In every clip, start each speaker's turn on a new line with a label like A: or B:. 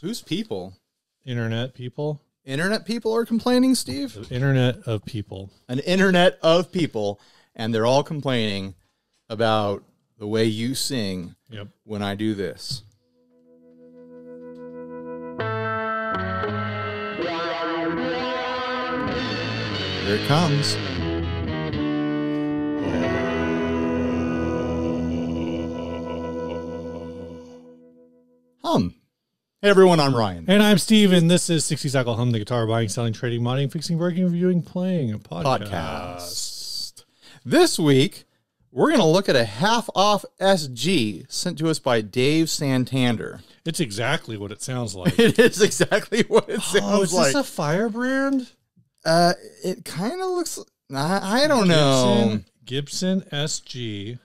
A: Who's people?
B: Internet people.
A: Internet people are complaining, Steve?
B: The internet of people.
A: An internet of people, and they're all complaining about the way you sing when I do this. Here it comes. Hum. Hey everyone, I'm Ryan.
B: And I'm Steve, and this is 60 Cycle Hum, the guitar buying, selling, trading, modding, fixing, breaking, reviewing, playing a podcast.
A: This week, we're going to look at a half-off SG sent to us by Dave Santander.
B: It's exactly what it sounds like.
A: It is exactly what it sounds like.
B: Is this a Firebrand?
A: It kind of looks... I don't know.
B: Gibson SG.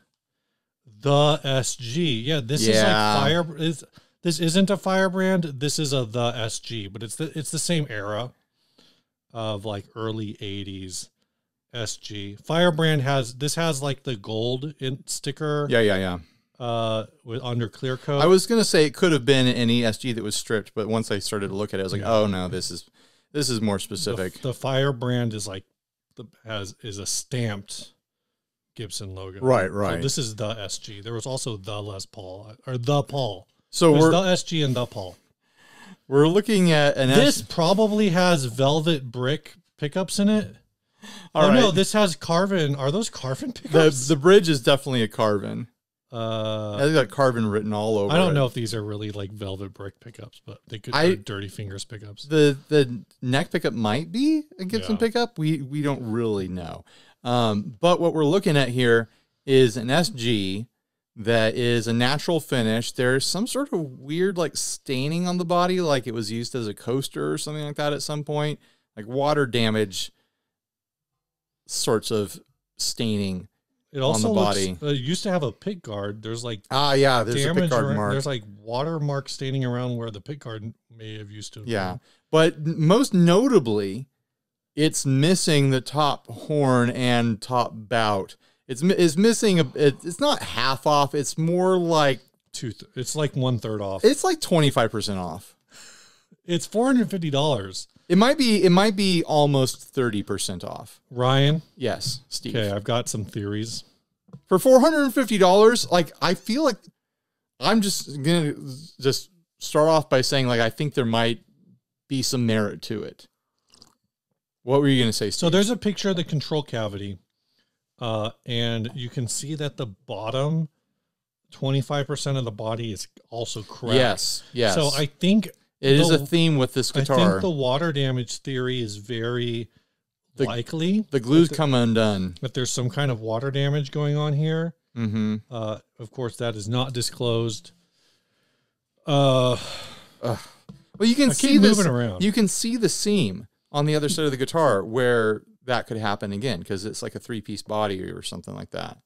B: The SG. Yeah, this is like Fire... This isn't a Firebrand. This is the SG, but it's the same era of like early 80s SG. Firebrand has like the gold sticker.
A: Yeah.
B: With under clear coat.
A: I was gonna say it could have been any SG that was stripped, but once I started to look at it, I was like, oh no, this is more specific.
B: The Firebrand is like is a stamped Gibson logo.
A: Right.
B: So this is the SG. There was also the Les Paul or the Paul.
A: So
B: we're the SG and the Paul.
A: We're looking at
B: this probably has velvet brick pickups in it. No, this has Carvin. Are those Carvin pickups?
A: The bridge is definitely a Carvin. It's got Carvin written all over it.
B: I don't know if these are really like velvet brick pickups, but they could be Dirty Fingers pickups.
A: The neck pickup might be a Gibson pickup. We don't really know. But what we're looking at here is an SG that is a natural finish. There's some sort of weird like staining on the body, like it was used as a coaster or something like that at some point, like water damage sorts of staining.
B: It also
A: on the body.
B: It used to have a pick guard. There's like
A: there's a pick guard mark.
B: There's like water mark staining around where the pick guard may have used to.
A: Yeah, but most notably, it's missing the top horn and top bout. It's missing it's not half off. It's more like
B: it's like 1/3 off.
A: It's like 25% off.
B: It's $450.
A: It might be almost 30% off.
B: Ryan?
A: Yes, Steve.
B: Okay, I've got some theories.
A: For $450, like I feel like I'm just gonna start off by saying like I think there might be some merit to it. What were you gonna say, Steve?
B: So there's a picture of the control cavity. And you can see that the bottom 25% of the body is also cracked.
A: Yes.
B: So I think
A: it is a theme with this guitar.
B: I think the water damage theory is very likely.
A: The glue's come undone.
B: That there's some kind of water damage going on here.
A: Mm-hmm.
B: Of course, that is not disclosed.
A: Well, you can see this
B: moving around.
A: You can see the seam on the other side of the guitar where that could happen again because it's like a 3-piece body or something like that.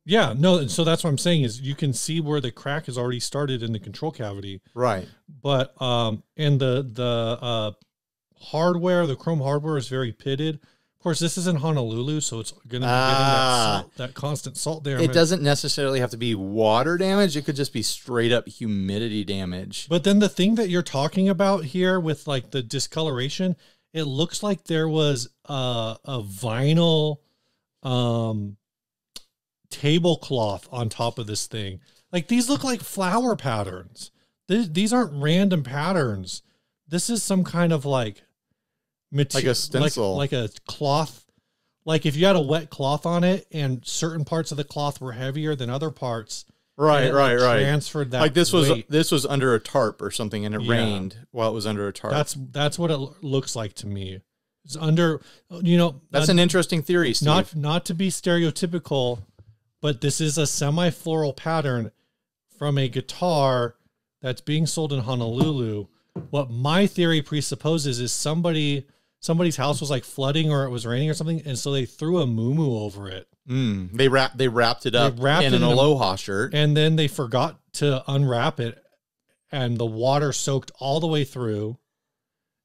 B: Yeah, no, so that's what I'm saying is you can see where the crack has already started in the control cavity.
A: Right.
B: But and the hardware, the chrome hardware is very pitted. Of course, this is in Honolulu, so it's going to be getting that constant salt damage.
A: It doesn't necessarily have to be water damage. It could just be straight up humidity damage.
B: But then the thing that you're talking about here with like the discoloration, it looks like there was a vinyl tablecloth on top of this thing. Like these look like flower patterns. These aren't random patterns. This is some kind of like material,
A: like a stencil,
B: like a cloth. Like if you had a wet cloth on it and certain parts of the cloth were heavier than other parts.
A: Right.
B: Transferred that.
A: Like this was under a tarp or something, and it rained while it was under a tarp.
B: That's what it looks like to me. It's under,
A: That's an interesting theory, Steve.
B: Not to be stereotypical, but this is a semi-floral pattern from a guitar that's being sold in Honolulu. What my theory presupposes is somebody's house was like flooding or it was raining or something, and so they threw a muumuu over it.
A: They wrapped it up in an Aloha shirt.
B: And then they forgot to unwrap it, and the water soaked all the way through,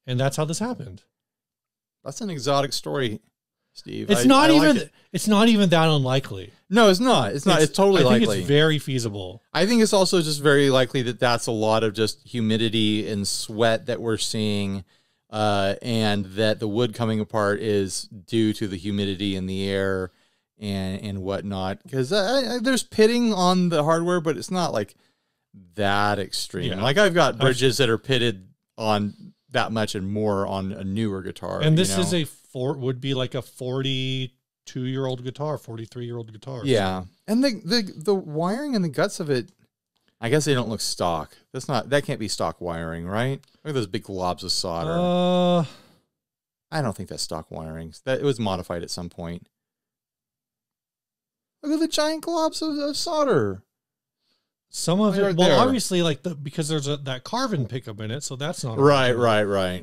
B: and that's how this happened.
A: That's an exotic story. Steve.
B: It's not even that unlikely.
A: No, it's not. It's not. It's totally likely.
B: I think it's very feasible.
A: I think it's also just very likely that that's a lot of just humidity and sweat that we're seeing, and that the wood coming apart is due to the humidity in the air and whatnot. Because there's pitting on the hardware, but it's not like that extreme.
B: Yeah.
A: Like I've got bridges that are pitted on that much and more on a newer guitar.
B: And this is would be like a 42-year-old guitar, 43-year-old guitar.
A: Yeah. And the wiring and the guts of it, I guess they don't look stock. That can't be stock wiring, right? Look at those big globs of solder. I don't think that's stock wiring. It was modified at some point. Look at the giant globs of solder.
B: Some of it, well, obviously, like because there's that carbon pickup in it, so that's not
A: right.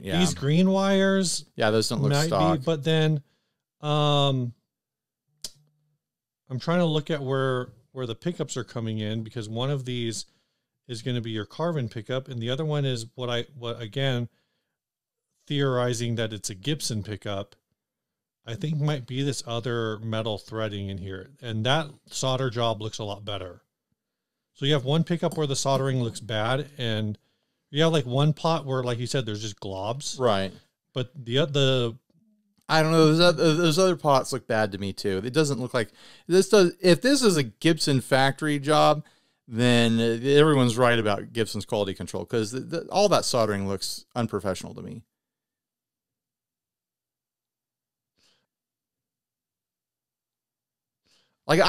A: Yeah,
B: these green wires,
A: those don't look stock.
B: But then, I'm trying to look at where the pickups are coming in, because one of these is going to be your carbon pickup, and the other one is what again, theorizing that it's a Gibson pickup, I think might be this other metal threading in here, and that solder job looks a lot better. So you have one pickup where the soldering looks bad, and you have like one pot where, like you said, there's just globs.
A: Right.
B: But
A: I don't know. Those other pots look bad to me too. It doesn't look like this does. If this is a Gibson factory job, then everyone's right about Gibson's quality control, because all that soldering looks unprofessional to me. Like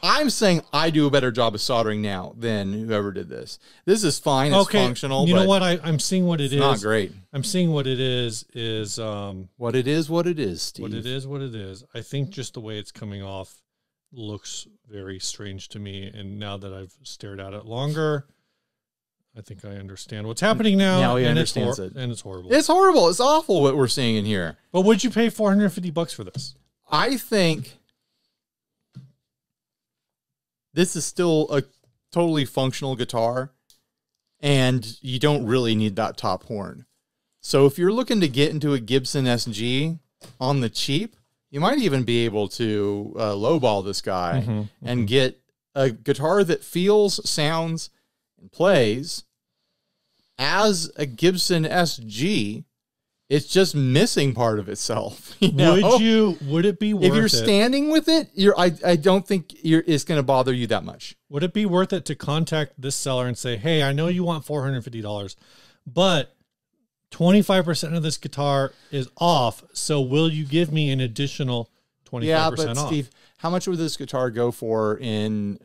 A: I'm saying I do a better job of soldering now than whoever did this. This is fine. It's functional.
B: You know what? I'm seeing what it is.
A: Not great.
B: I'm seeing what it is
A: what it is, Steve.
B: What it is. I think just the way it's coming off looks very strange to me. And now that I've stared at it longer, I think I understand what's happening now.
A: Now he understands it.
B: And it's horrible.
A: It's horrible. It's awful what we're seeing in here.
B: But would you pay $450 for this?
A: I think this is still a totally functional guitar, and you don't really need that top horn. So if you're looking to get into a Gibson SG on the cheap, you might even be able to lowball this guy and get a guitar that feels, sounds, and plays as a Gibson SG. It's just missing part of itself. Would
B: it be worth it?
A: If you're standing with it, I don't think it's going to bother you that much.
B: Would it be worth it to contact this seller and say, hey, I know you want $450, but 25% of this guitar is off, so will you give me an additional 25% off?
A: Yeah, but Steve, how much would this guitar go for in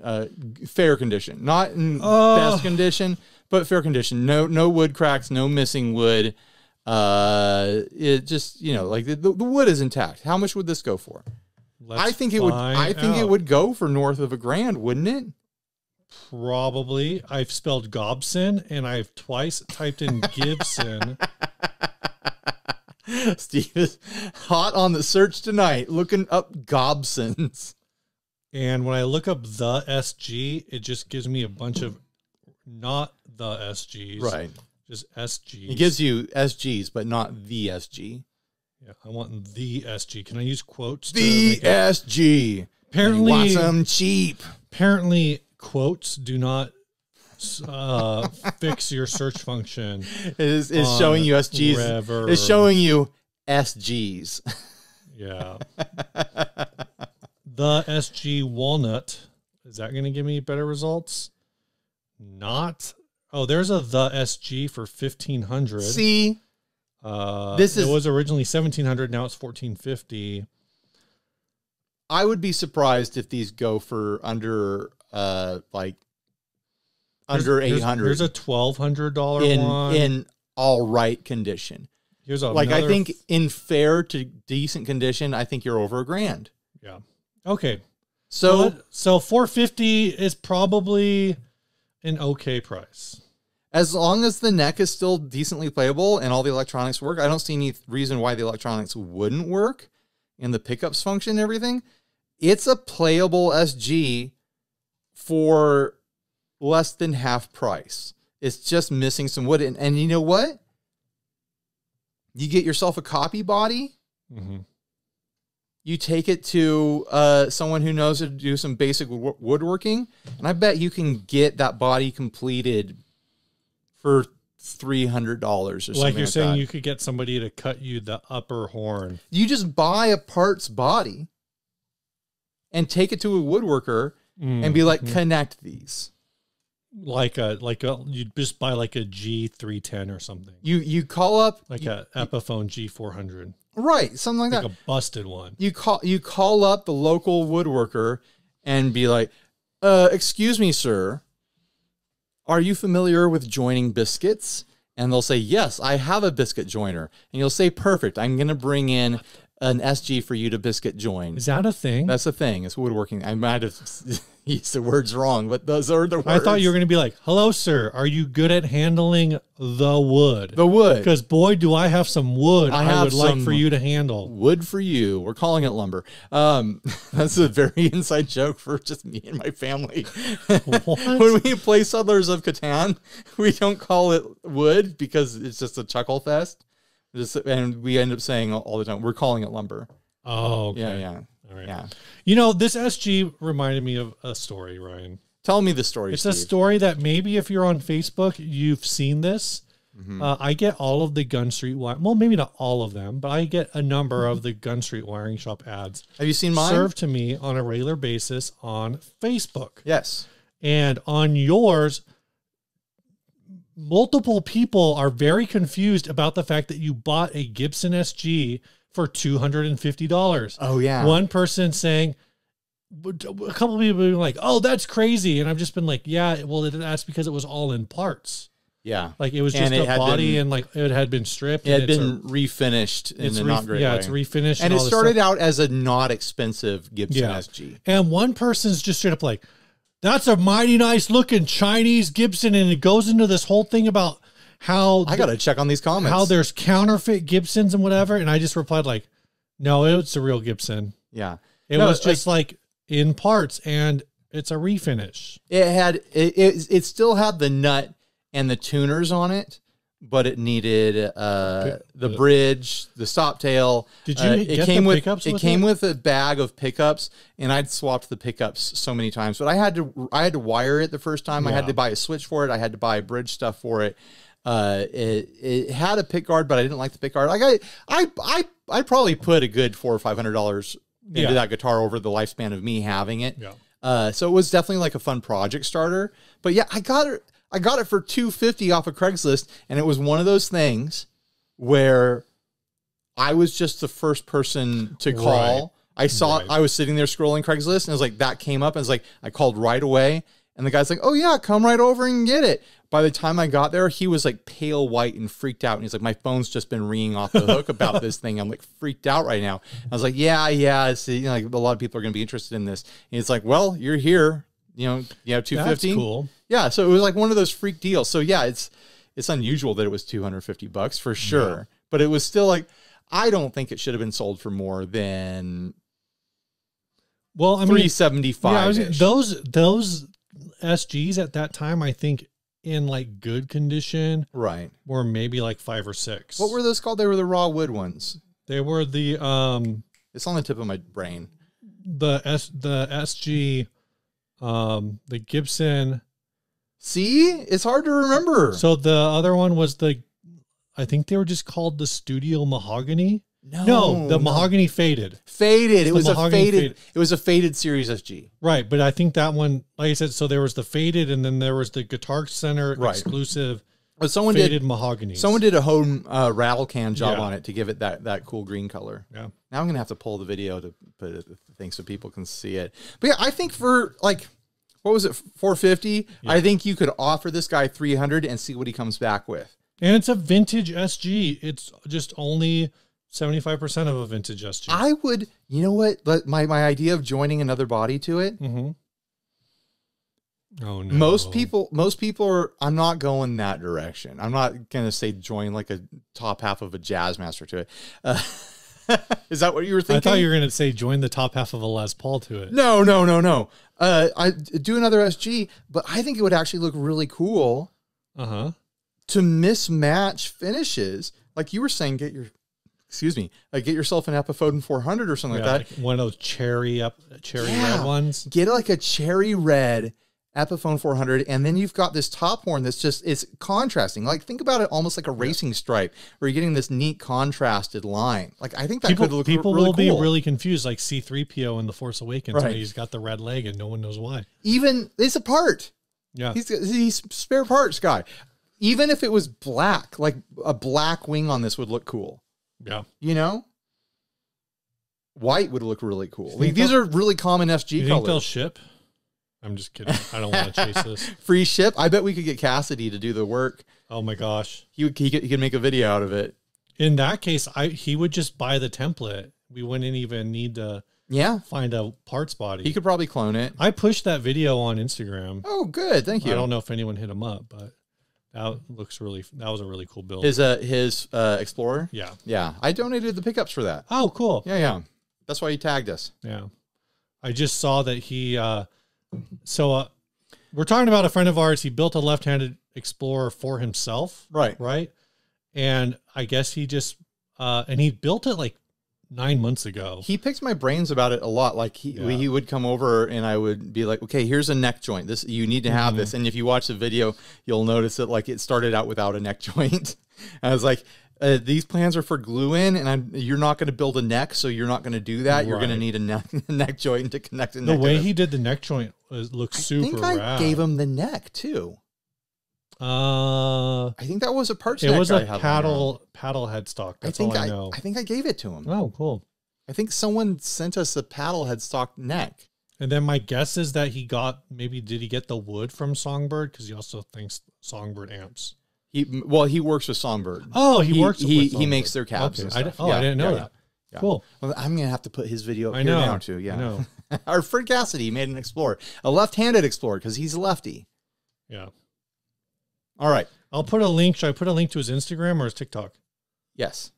A: fair condition? Not in best condition, but fair condition. No wood cracks, no missing wood. It just, like the wood is intact. How much would this go for? I think it would go for north of $1,000, wouldn't it?
B: Probably. I've spelled Gobson and I've twice typed in Gibson.
A: Steve is hot on the search tonight, looking up Gobsons.
B: And when I look up the SG, it just gives me a bunch of not the SGs.
A: Right.
B: Just SGs.
A: It gives you SGs, but not the SG.
B: Yeah, I want the SG. Can I use quotes?
A: The SG.
B: Apparently,
A: you want some cheap.
B: Apparently, quotes do not fix your search function.
A: It's showing you SGs.
B: Rever.
A: It's showing you SGs.
B: Yeah. The SG Walnut. Is that going to give me better results? Not. Oh, there's the SG for $1,500.
A: See,
B: it was originally $1,700. Now it's $1,450.
A: I would be surprised if these go for under under $800.
B: There's a $1,200 one
A: in all right condition.
B: Here's
A: I think in fair to decent condition, I think you're over $1,000.
B: Yeah. Okay.
A: So
B: $450 is probably an okay price.
A: As long as the neck is still decently playable and all the electronics work, I don't see any reason why the electronics wouldn't work and the pickups function and everything. It's a playable SG for less than half price. It's just missing some wood. And you know what? You get yourself a copy body. you take it to someone who knows how to do some basic woodworking, and I bet you can get that body completed for $300 or something.
B: Like you're saying,
A: that.
B: you could get somebody to cut you the upper horn.
A: You just buy a parts body and take it to a woodworker and be like, connect these.
B: Like you just buy like a G310 or something.
A: You call up
B: like a Epiphone G400.
A: Right, something like that.
B: Like a busted one.
A: You call up the local woodworker and be like, excuse me, sir, are you familiar with joining biscuits? And they'll say, yes, I have a biscuit joiner. And you'll say, perfect, I'm going to bring in an SG for you to biscuit join.
B: Is that a thing?
A: That's a thing. It's woodworking. I might have used the words wrong, but those are the words.
B: I thought you were going to be like, hello, sir. Are you good at handling the wood?
A: The wood.
B: Because, boy, do I have some wood I would like for you to handle.
A: Wood for you. We're calling it lumber. That's a very inside joke for just me and my family. When we play Settlers of Catan, we don't call it wood because it's just a chuckle fest. And we end up saying all the time, we're calling it lumber.
B: Oh, okay.
A: Yeah.
B: All right.
A: Yeah.
B: You know, this SG reminded me of a story, Ryan.
A: Tell me the story,
B: It's
A: Steve.
B: a story that maybe if you're on Facebook, you've seen this. I get all of the Gun Street, well, maybe not all of them, but I get a number of the Gun Street Wiring Shop ads.
A: Have you seen mine?
B: Served to me on a regular basis on Facebook.
A: Yes.
B: And on yours, multiple people are very confused about the fact that you bought a Gibson SG for $250.
A: Oh, yeah.
B: One person saying, a couple of people being like, oh, that's crazy. And I've just been like, yeah, well, that's because it was all in parts.
A: Yeah.
B: Like it was just a body and like it had been stripped.
A: It had been refinished in a not great way.
B: Yeah, it's refinished.
A: And it started out as a not expensive Gibson SG.
B: And one person's just straight up like, that's a mighty nice looking Chinese Gibson. And it goes into this whole thing about how
A: I got to check on these comments.
B: How there's counterfeit Gibsons and whatever. And I just replied like, no, it's a real Gibson.
A: Yeah.
B: It was just like in parts and it's a refinish.
A: It still had the nut and the tuners on it, but it needed the bridge, the stop tail.
B: Did you get the pickups?
A: It came with a bag of pickups, and I'd swapped the pickups so many times. But I had to wire it the first time. Yeah. I had to buy a switch for it. I had to buy bridge stuff for it. It had a pick guard, but I didn't like the pick guard. Like I probably put a good $400 or $500 into that guitar over the lifespan of me having it. Yeah. So it was definitely like a fun project starter. But yeah, I got it for $250 off of Craigslist, and it was one of those things where I was just the first person to call. Right. I was sitting there scrolling Craigslist, and it was like that came up, and it's like I called right away, and the guy's like, "Oh yeah, come right over and get it." By the time I got there, he was like pale white and freaked out, and he's like, "My phone's just been ringing off the hook about this thing. I'm like freaked out right now." I was like, "Yeah, it's, like a lot of people are going to be interested in this." And he's like, "Well, you're here." $250.
B: That's cool.
A: Yeah, so it was like one of those freak deals. So yeah, it's unusual that it was $250 for sure, yeah. But it was still like I don't think it should have been sold for more than $375.
B: Yeah, those SGs at that time, I think in like good condition,
A: right,
B: were maybe like 5 or 6.
A: What were those called? They were the raw wood ones.
B: They were the
A: it's on the tip of my brain.
B: The SG. The Gibson.
A: See, it's hard to remember.
B: So the other one was I think they were just called the Studio Mahogany. No, the Mahogany Faded.
A: Faded. It was a faded. It was a faded Series SG.
B: Right, but I think that one, like I said, so there was the Faded, and then there was the Guitar Center exclusive.
A: But
B: faded mahogany.
A: Someone did a home rattle can job on it to give it that cool green color.
B: Yeah.
A: Now I'm gonna have to pull the video to put it thing so people can see it. But yeah, I think for like, what was it, $450? Yeah. I think you could offer this guy $300 and see what he comes back with.
B: And it's a vintage SG. It's just only 75% of a vintage SG.
A: I would, you know what? My idea of joining another body to it.
B: Mm-hmm. Oh no.
A: Most people are, I'm not going that direction. I'm not going to say join like a top half of a Jazzmaster to it. Is that what you were thinking?
B: I thought you were going to say join the top half of a Les Paul to it.
A: No. I do another SG, but I think it would actually look really cool to mismatch finishes. Like you were saying, get your excuse me, like get yourself an Epiphone 400 or something like that.
B: Like one of those cherry red ones.
A: Get like a cherry red Epiphone 400, and then you've got this top horn that's just, it's contrasting. Like think about it almost like a racing stripe, where you're getting this neat contrasted line. Like I think that could look
B: people
A: really
B: will
A: cool.
B: be really confused, like C-3PO in The Force Awakens, right. He's got the red leg and no one knows why.
A: Even it's a part.
B: Yeah,
A: he's spare parts guy. Even if it was black, like a black wing on this would look cool.
B: Yeah,
A: you know, white would look really cool. Like, these are really common SG
B: you
A: colors.
B: Think they'll ship? I'm just kidding. I don't want to chase this.
A: Free ship. I bet we could get Cassidy to do the work.
B: Oh my gosh.
A: He could make a video out of it.
B: In that case, he would just buy the template. We wouldn't even need to find a parts body.
A: He could probably clone it.
B: I pushed that video on Instagram.
A: Oh, good. Thank you.
B: I don't know if anyone hit him up, but that was a really cool build.
A: His Explorer?
B: Yeah.
A: Yeah. I donated the pickups for that.
B: Oh, cool.
A: Yeah. That's why he tagged us.
B: Yeah. I just saw that he we're talking about a friend of ours. He built a left-handed Explorer for himself. Right. And I guess he just, and he built it like 9 months ago.
A: He picks my brains about it a lot. Like he would come over and I would be like, okay, here's a neck joint. This, you need to have this. And if you watch the video, you'll notice that like it started out without a neck joint. I was like, these plans are for glue in, and you're not going to build a neck, so you're not going to do that. You're going to need a neck joint to connect the neck.
B: The way he did the neck joint looks super rad.
A: I gave him the neck too. I think that was a parts.
B: It was a paddle headstock. That's all I know.
A: I think I gave it to him.
B: Oh, cool.
A: I think someone sent us a paddle headstock neck.
B: And then my guess is that did he get the wood from Songbird? Because he also thinks Songbird amps.
A: He works with Songbird.
B: Oh, he
A: makes their cabs.
B: Okay.
A: And stuff.
B: I didn't know that. Yeah. Cool.
A: Well, I'm gonna have to put his video up here now too. Yeah.
B: I know.
A: Our friend Cassidy made an Explorer, a left-handed Explorer, because he's a lefty.
B: Yeah.
A: All right.
B: I'll put a link. Should I put a link to his Instagram or his TikTok?
A: Yes.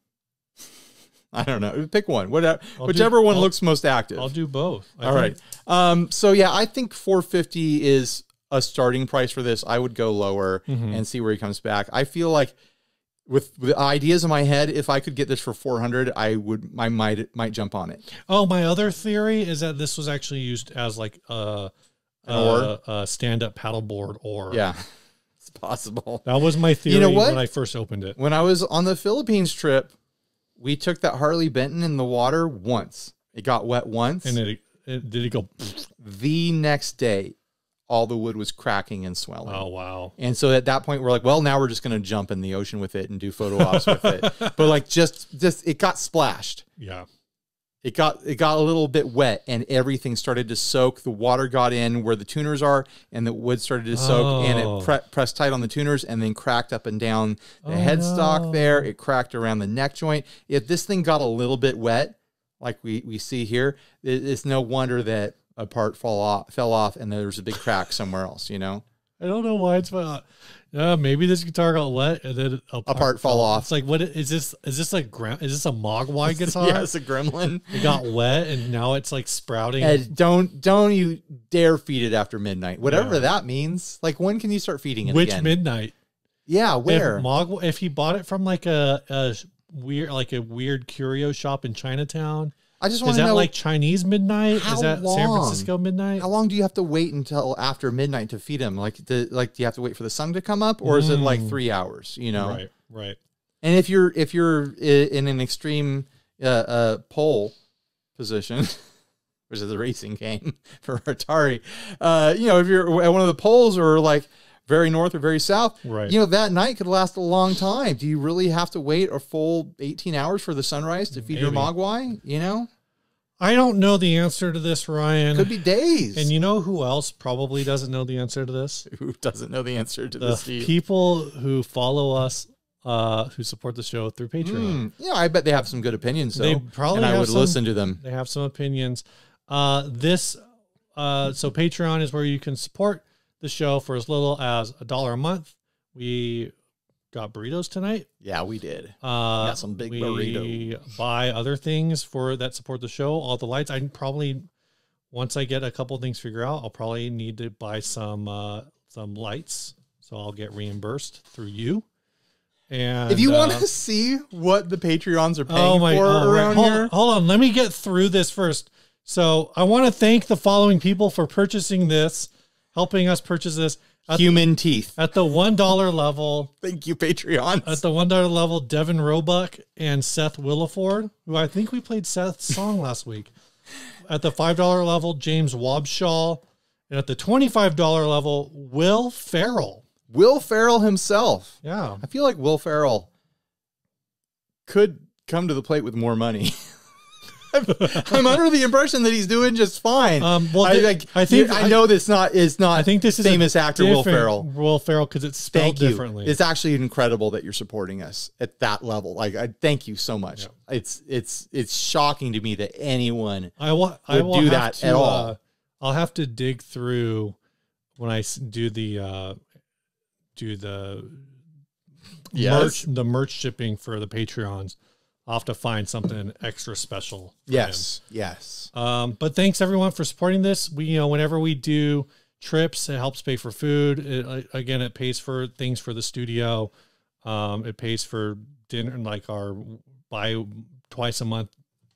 A: I don't know. Pick one. Whichever one looks most active.
B: I'll do both.
A: All right. So yeah, I think 450 is a starting price for this. I would go lower and see where he comes back. I feel like with the ideas in my head, if I could get this for 400, I might jump on it.
B: Oh, my other theory is that this was actually used as like a stand-up paddleboard oar.
A: Yeah. It's possible.
B: That was my theory when I first opened it.
A: When I was on the Philippines trip, we took that Harley Benton in the water once. It got wet once.
B: And did it go?
A: The next day, all the wood was cracking and swelling.
B: Oh, wow.
A: And so at that point, we're like, well, now we're just going to jump in the ocean with it and do photo ops with it. But like just it got splashed.
B: Yeah.
A: It got a little bit wet and everything started to soak. The water got in where the tuners are and the wood started to soak and it pressed tight on the tuners and then cracked up and down the headstock there. It cracked around the neck joint. If this thing got a little bit wet, like we see here, it's no wonder that a part fell off and there was a big crack somewhere else, you know?
B: I don't know why it's maybe this guitar got wet and then a part fell off. It's like, what is this? Is this a Mogwai guitar?
A: Yeah, it's a gremlin.
B: It got wet and now it's like sprouting.
A: And don't you dare feed it after midnight. Whatever that means. Like, when can you start feeding it again?
B: Which midnight?
A: Yeah, where?
B: If he bought it from like a weird curio shop in Chinatown.
A: I just want
B: to know,
A: like
B: Chinese midnight? Is that San Francisco midnight?
A: How long do you have to wait until after midnight to feed him? Like, do you have to wait for the sun to come up, or is it like 3 hours? You know,
B: right.
A: And if you're in an extreme pole position, which is a racing game for Atari, if you're at one of the poles or like very north or very south,
B: right?
A: That night could last a long time. Do you really have to wait a full 18 hours for the sunrise to feed your Mogwai?
B: I don't know the answer to this, Ryan.
A: Could be days.
B: And you know who else probably doesn't know the answer to this?
A: Who doesn't know the answer to this?
B: The people who follow us, who support the show through Patreon.
A: Yeah, I bet they have some good opinions.
B: They probably
A: and I would listen to them.
B: They have some opinions. So Patreon is where you can support the show for as little as $1 a month. We got burritos tonight.
A: Yeah, we did. Got some big burritos.
B: We buy other things that support the show. All the lights. I probably, once I get a couple things figured out, I'll probably need to buy some lights. So I'll get reimbursed through you. And
A: if you want to see what the Patreons are paying around here.
B: Hold on. Let me get through this first. So I want to thank the following people for purchasing this, helping us purchase this.
A: Human teeth.
B: At the $1 level.
A: Thank you, Patreons.
B: At the $1 level, Devin Roebuck and Seth Williford, who I think we played Seth's song last week. At the $5 level, James Wobshaw. And at the $25 level, Will Farrell.
A: Will Farrell himself.
B: Yeah.
A: I feel like Will Farrell could come to the plate with more money. I'm under the impression that he's doing just fine.
B: I
A: know this is not.
B: I think this is
A: famous actor Will Ferrell.
B: Will Ferrell, because it's spelled differently.
A: It's actually incredible that you're supporting us at that level. Like, I thank you so much. Yeah. It's shocking to me that anyone would do that at all.
B: I'll have to dig through when I do the merch shipping for the Patreons. I'll have to find something extra special.
A: Yes.
B: But thanks everyone for supporting this. We, whenever we do trips, it helps pay for food. It pays for things for the studio. It pays for dinner, like our twice a month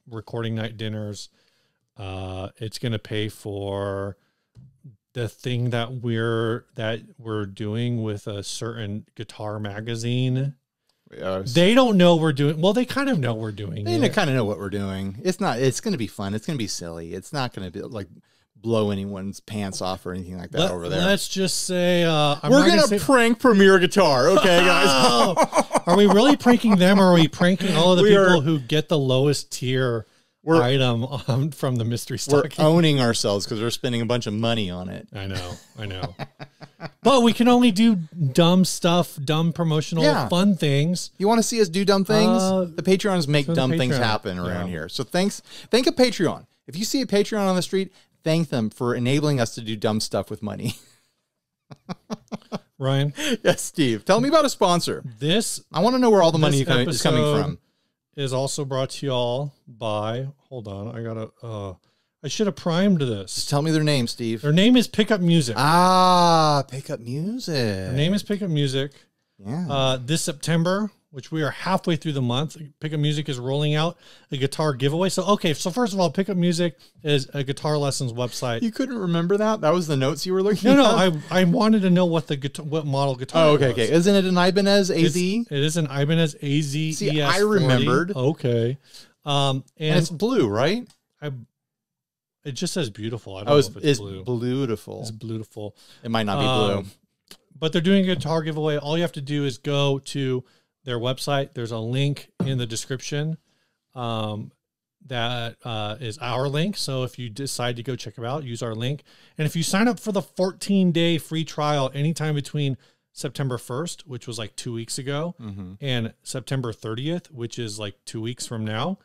B: recording night dinners. It's going to pay for the thing that we're doing with a certain guitar magazine.
A: Yes.
B: They don't know we're doing. Well, they kind of know we're doing.
A: They kind of know what we're doing. It's going to be fun. It's going to be silly. It's not going to be like blow anyone's pants off or anything like that over there.
B: Let's just say
A: we're going to prank Mira Guitar. Okay, guys.
B: Are we really pranking them, or are we pranking all of the people who get the lowest tier item from the mystery stocking?
A: We're owning ourselves because we're spending a bunch of money on it.
B: I know. But we can only do dumb stuff, dumb promotional fun things.
A: You want to see us do dumb things? The Patreons make dumb things happen around here. So thank a Patreon. If you see a Patreon on the street, thank them for enabling us to do dumb stuff with money.
B: Ryan?
A: Yes, Steve. Tell me about a sponsor. I want to know where all the money is coming from.
B: Is also brought to y'all by, hold on, I should have primed this.
A: Just tell me their name, Steve.
B: Their name is Pickup Music.
A: Pickup Music.
B: Their name is Pickup Music.
A: Yeah.
B: This September, which we are halfway through the month, Pickup Music is rolling out a guitar giveaway. So first of all, Pickup Music is a guitar lessons website.
A: You couldn't remember that? That was the notes you were looking at?
B: No, I wanted to know what model guitar
A: was. Okay. Isn't it an Ibanez AZ?
B: It is an Ibanez AZ.
A: See, I remembered.
B: Okay.
A: And it's blue, right?
B: It just says beautiful. I don't know if it's blue.
A: Beautiful.
B: It's beautiful.
A: It might not be blue.
B: But they're doing a guitar giveaway. All you have to do is go to their website. There's a link in the description that is our link. So if you decide to go check it out, use our link. And if you sign up for the 14-day free trial anytime between September 1st, which was like 2 weeks ago, and September 30th, which is like 2 weeks from now,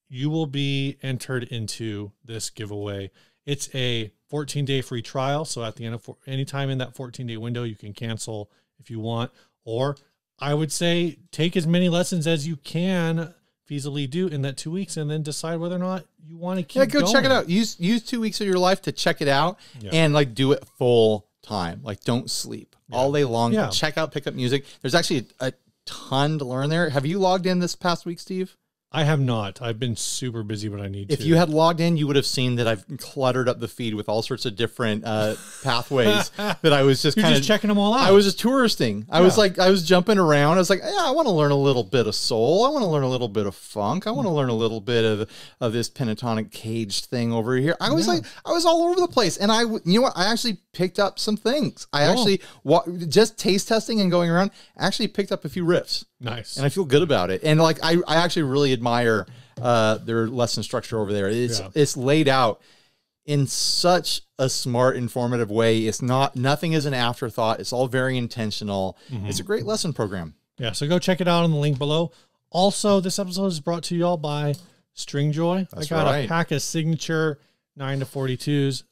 B: you will be entered into this giveaway. It's a 14-day free trial. So at the end of any time in that 14-day window, you can cancel if you want, or I would say take as many lessons as you can feasibly do in that 2 weeks, and then decide whether or not you want to keep going.
A: Check it out. Use 2 weeks of your life to check it out and like do it full time. Like don't sleep all day long. Check out Pickup Music. There's actually a ton to learn there. Have you logged in this past week, Steve?
B: I have not. I've been super busy, but I need to.
A: If you had logged in, you would have seen that I've cluttered up the feed with all sorts of different pathways that I was just kind of
B: checking them all out.
A: I was just touristing. I was jumping around. I was like, I want to learn a little bit of soul. I want to learn a little bit of funk. I want to learn a little bit of this pentatonic caged thing over here. I was I was all over the place. And you know what? I actually picked up some things. I actually, just taste testing and going around, actually picked up a few riffs.
B: Nice.
A: And I feel good about it. And like, I actually really admire their lesson structure over there. It's laid out in such a smart, informative way. It's nothing is an afterthought. It's all very intentional. It's a great lesson program.
B: Yeah. So go check it out on the link below. Also, this episode is brought to you all by Stringjoy.
A: That's
B: I got a pack of signature 9 to 42s.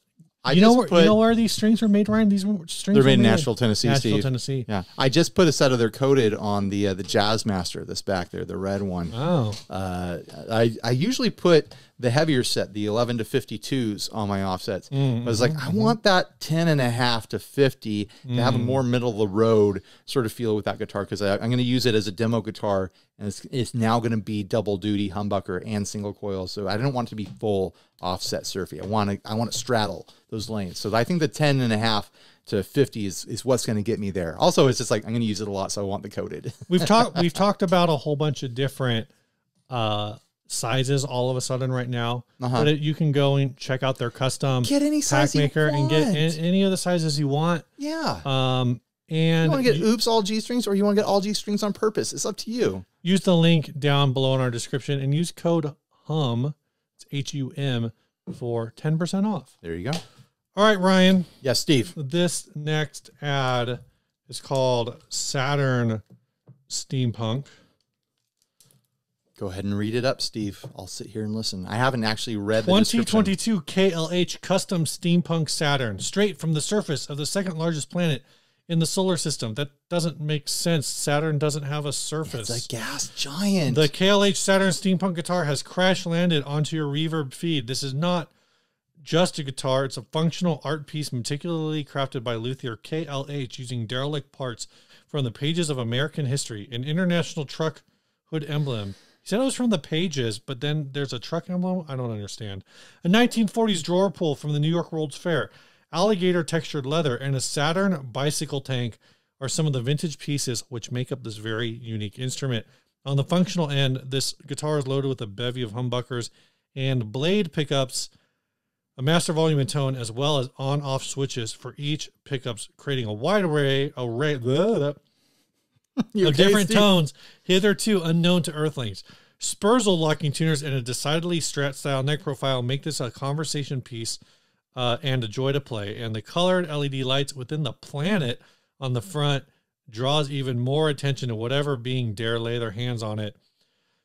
B: You know where these strings were made, Ryan? These strings
A: they're made in Nashville, Tennessee.
B: Nashville, Tennessee.
A: Yeah, I just put a set of their coated on the Jazzmaster that's back there, the red one.
B: Oh,
A: I usually put the heavier set, the 11 to 52s, on my offsets. I was like, I want that 10.5 to 50 to have a more middle of the road sort of feel with that guitar, because I'm going to use it as a demo guitar, and it's now going to be double duty humbucker and single coil. So I don't want it to be full offset surfy. I want to straddle those lanes. So I think the 10.5 to 50 is what's going to get me there. Also, it's just like I'm going to use it a lot, so I want the coated.
B: We've talked about a whole bunch of different sizes all of a sudden right now, but you can go and check out their custom
A: get any size
B: pack maker and get any of the sizes you want.
A: Yeah.
B: And
A: you want to get oops all G strings, or you want to get all G strings on purpose. It's up to you.
B: Use the link down below in our description and use code HUM, it's HUM, for 10% off.
A: There you go.
B: All right, Ryan.
A: Yes, Steve.
B: This next ad is called Saturn Steampunk.
A: Go ahead and read it up, Steve. I'll sit here and listen. I haven't actually read the
B: 2022 KLH Custom Steampunk Saturn, straight from the surface of the second largest planet in the solar system. That doesn't make sense. Saturn doesn't have a surface.
A: It's a gas giant.
B: The KLH Saturn Steampunk guitar has crash landed onto your reverb feed. This is not just a guitar. It's a functional art piece meticulously crafted by luthier KLH using derelict parts from the pages of American history. An international truck hood emblem. He said it was from the pages, but then there's a truck emblem? I don't understand. A 1940s drawer pull from the New York World's Fair, alligator textured leather, and a Saturn bicycle tank are some of the vintage pieces which make up this very unique instrument. On the functional end, this guitar is loaded with a bevy of humbuckers and blade pickups, a master volume and tone, as well as on-off switches for each pickups, creating a wide array of different tones hitherto unknown to Earthlings. Spurzle locking tuners and a decidedly Strat-style neck profile make this a conversation piece and a joy to play. And the colored LED lights within the planet on the front draws even more attention to whatever being dare lay their hands on it.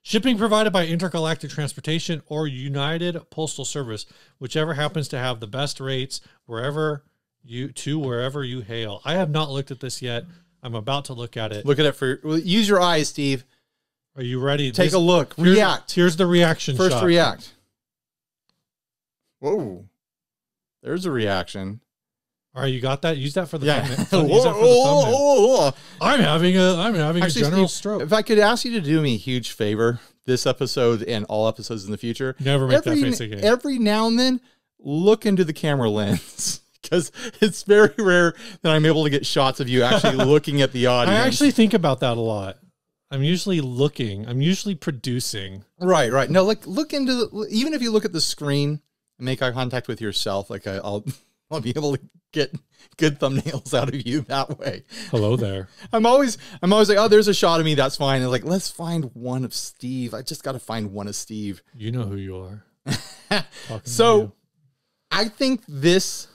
B: Shipping provided by Intergalactic Transportation or United Postal Service, whichever happens to have the best rates wherever you hail. I have not looked at this yet. I'm about to look at it.
A: Look at it use your eyes, Steve.
B: Are you ready?
A: Take a look. React.
B: Here's the reaction
A: First
B: shot.
A: react. Whoa. There's a reaction.
B: All right, you got that? Use that for the
A: thumbnail.
B: I'm having a general stroke.
A: If I could ask you to do me a huge favor this episode and all episodes in the future.
B: Never make that face again.
A: Every now and then, look into the camera lens. Because it's very rare that I'm able to get shots of you actually looking at the audience.
B: I actually think about that a lot. I'm usually looking. I'm usually producing.
A: Right. No, like look into even if you look at the screen and make eye contact with yourself, like I'll be able to get good thumbnails out of you that way.
B: Hello there.
A: I'm always like, oh, there's a shot of me. That's fine. And like, let's find one of Steve. I just got to find one of Steve.
B: You know who you are.
A: So I think this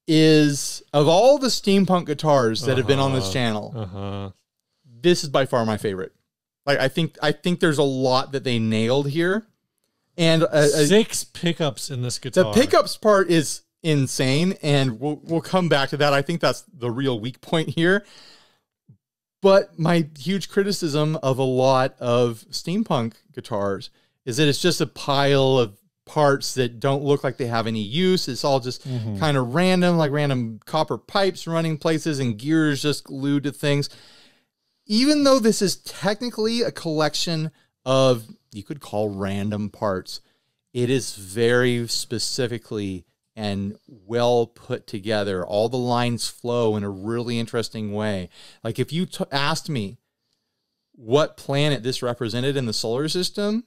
A: is, of all the steampunk guitars that have been on this channel, this is by far my favorite. Like I think there's a lot that they nailed here, and
B: 6 pickups in this guitar.
A: The pickups part is insane, and we'll come back to that. I think that's the real weak point here. But my huge criticism of a lot of steampunk guitars is that it's just a pile of parts that don't look like they have any use. It's all just kind of random, like random copper pipes running places and gears just glued to things. Even though this is technically a collection of, you could call random parts, it is very specifically and well put together. All the lines flow in a really interesting way. Like if you asked me what planet this represented in the solar system,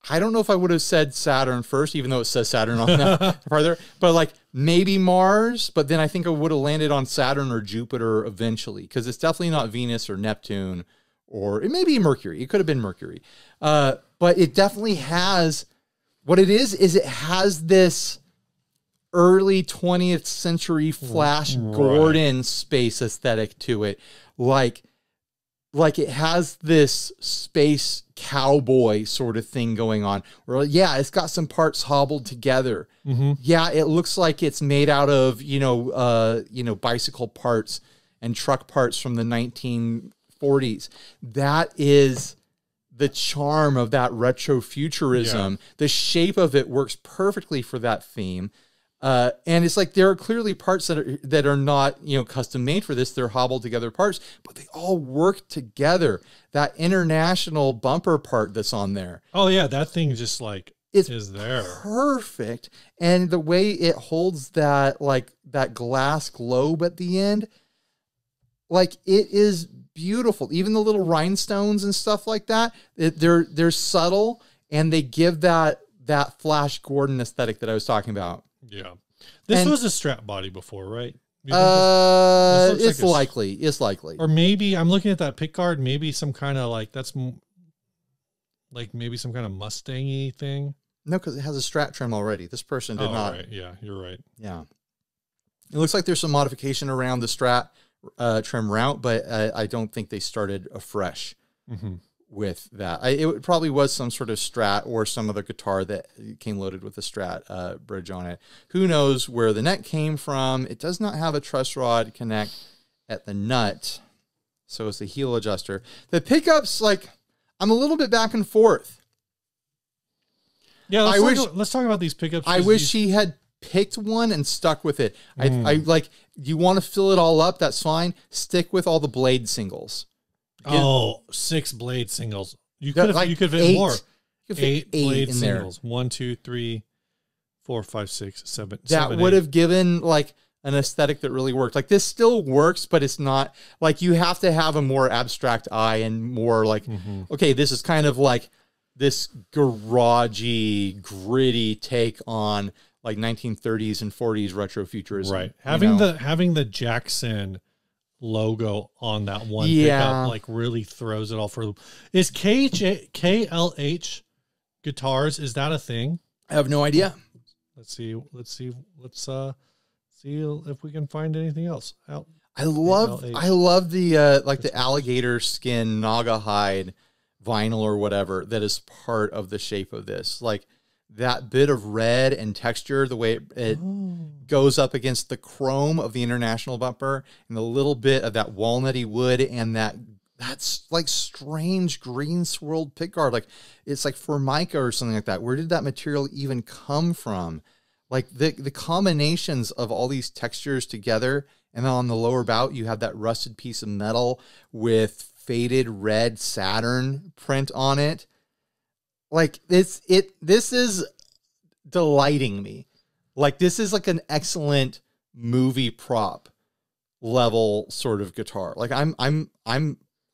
A: I don't know if I would have said Saturn first, even though it says Saturn on that farther, but like maybe Mars, but then I think I would have landed on Saturn or Jupiter eventually, because it's definitely not Venus or Neptune, or it may be Mercury. It could have been Mercury. But it definitely has, what it is it has this early 20th century Flash Gordon space aesthetic to it. Like like it has this space cowboy sort of thing going on where, yeah, it's got some parts hobbled together. Yeah, it looks like it's made out of, bicycle parts and truck parts from the 1940s. That is the charm of that retrofuturism. Yeah. The shape of it works perfectly for that theme. And it's like there are clearly parts that are not, custom made for this. They're hobbled together parts, but they all work together. That international bumper part that's on there.
B: Oh yeah, that thing just like is there.
A: Perfect. And the way it holds that glass globe at the end, like it is beautiful. Even the little rhinestones and stuff like that, they're subtle and they give that Flash Gordon aesthetic that I was talking about.
B: Yeah. This was a strap body before, right?
A: It's likely. It's likely.
B: Or maybe I'm looking at that pick guard, maybe some kind of maybe some kind of Mustang-y thing.
A: No, because it has a strat trim already. This person did not.
B: Right. Yeah, you're right.
A: Yeah. It looks like there's some modification around the strat trim route, but I don't think they started afresh. With that. It probably was some sort of Strat or some other guitar that came loaded with a Strat bridge on it. Who knows where the neck came from? It does not have a truss rod connect at the nut, so it's a heel adjuster. The pickups, I'm a little bit back and forth.
B: Yeah, let's talk about these pickups.
A: I wish he had picked one and stuck with it. You want to fill it all up, that's fine. Stick with all the blade singles.
B: 6 blade singles. You could have fit more. Eight blade singles. 1, 2, 3, 4, 5, 6, 7.
A: That would have given an aesthetic that really worked. This still works, but it's not you have to have a more abstract eye and more okay, this is kind of this garagey, gritty take on 1930s and 40s retrofuturism.
B: Right. Having the Jackson logo on that one pickup really throws it all for. Is KLH Guitars, is that a thing?
A: I have no idea.
B: Let's see if we can find anything else out.
A: I love the alligator skin naga hide vinyl or whatever that is part of the shape of this. That bit of red and texture, the way it goes up against the chrome of the international bumper, and the little bit of that walnutty wood, and that's strange green swirled pickguard. It's Formica or something like that. Where did that material even come from? The combinations of all these textures together, and then on the lower bout, you have that rusted piece of metal with faded red Saturn print on it. This is delighting me. This is an excellent movie prop level sort of guitar. I'm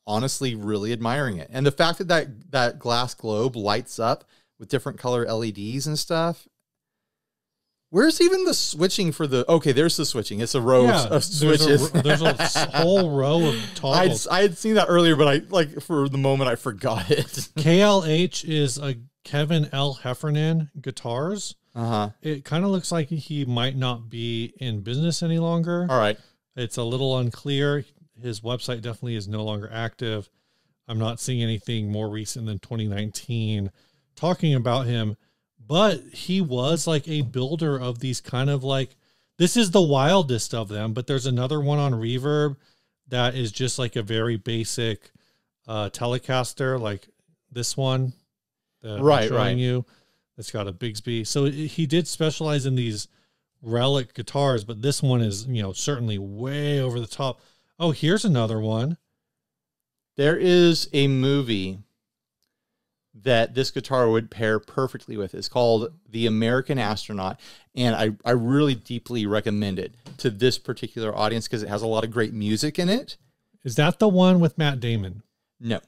A: honestly really admiring it. And the fact that glass globe lights up with different color LEDs and stuff. Where's even the switching for the... Okay, there's the switching. It's a row of switches.
B: There's a whole row of toggles.
A: I had seen that earlier, but for the moment, I forgot it.
B: KLH is a Kevin L. Heffernan Guitars. It kind of looks like he might not be in business any longer.
A: All right.
B: It's a little unclear. His website definitely is no longer active. I'm not seeing anything more recent than 2019 talking about him. But he was a builder of these kind of this is the wildest of them, but there's another one on Reverb that is just a very basic Telecaster, this one that I'm showing you. That's got a Bigsby. So he did specialize in these relic guitars, but this one is, certainly way over the top. Oh, here's another one.
A: There is a movie that this guitar would pair perfectly with. It's called The American Astronaut, and I really deeply recommend it to this particular audience because it has a lot of great music in it.
B: Is that the one with Matt Damon?
A: No.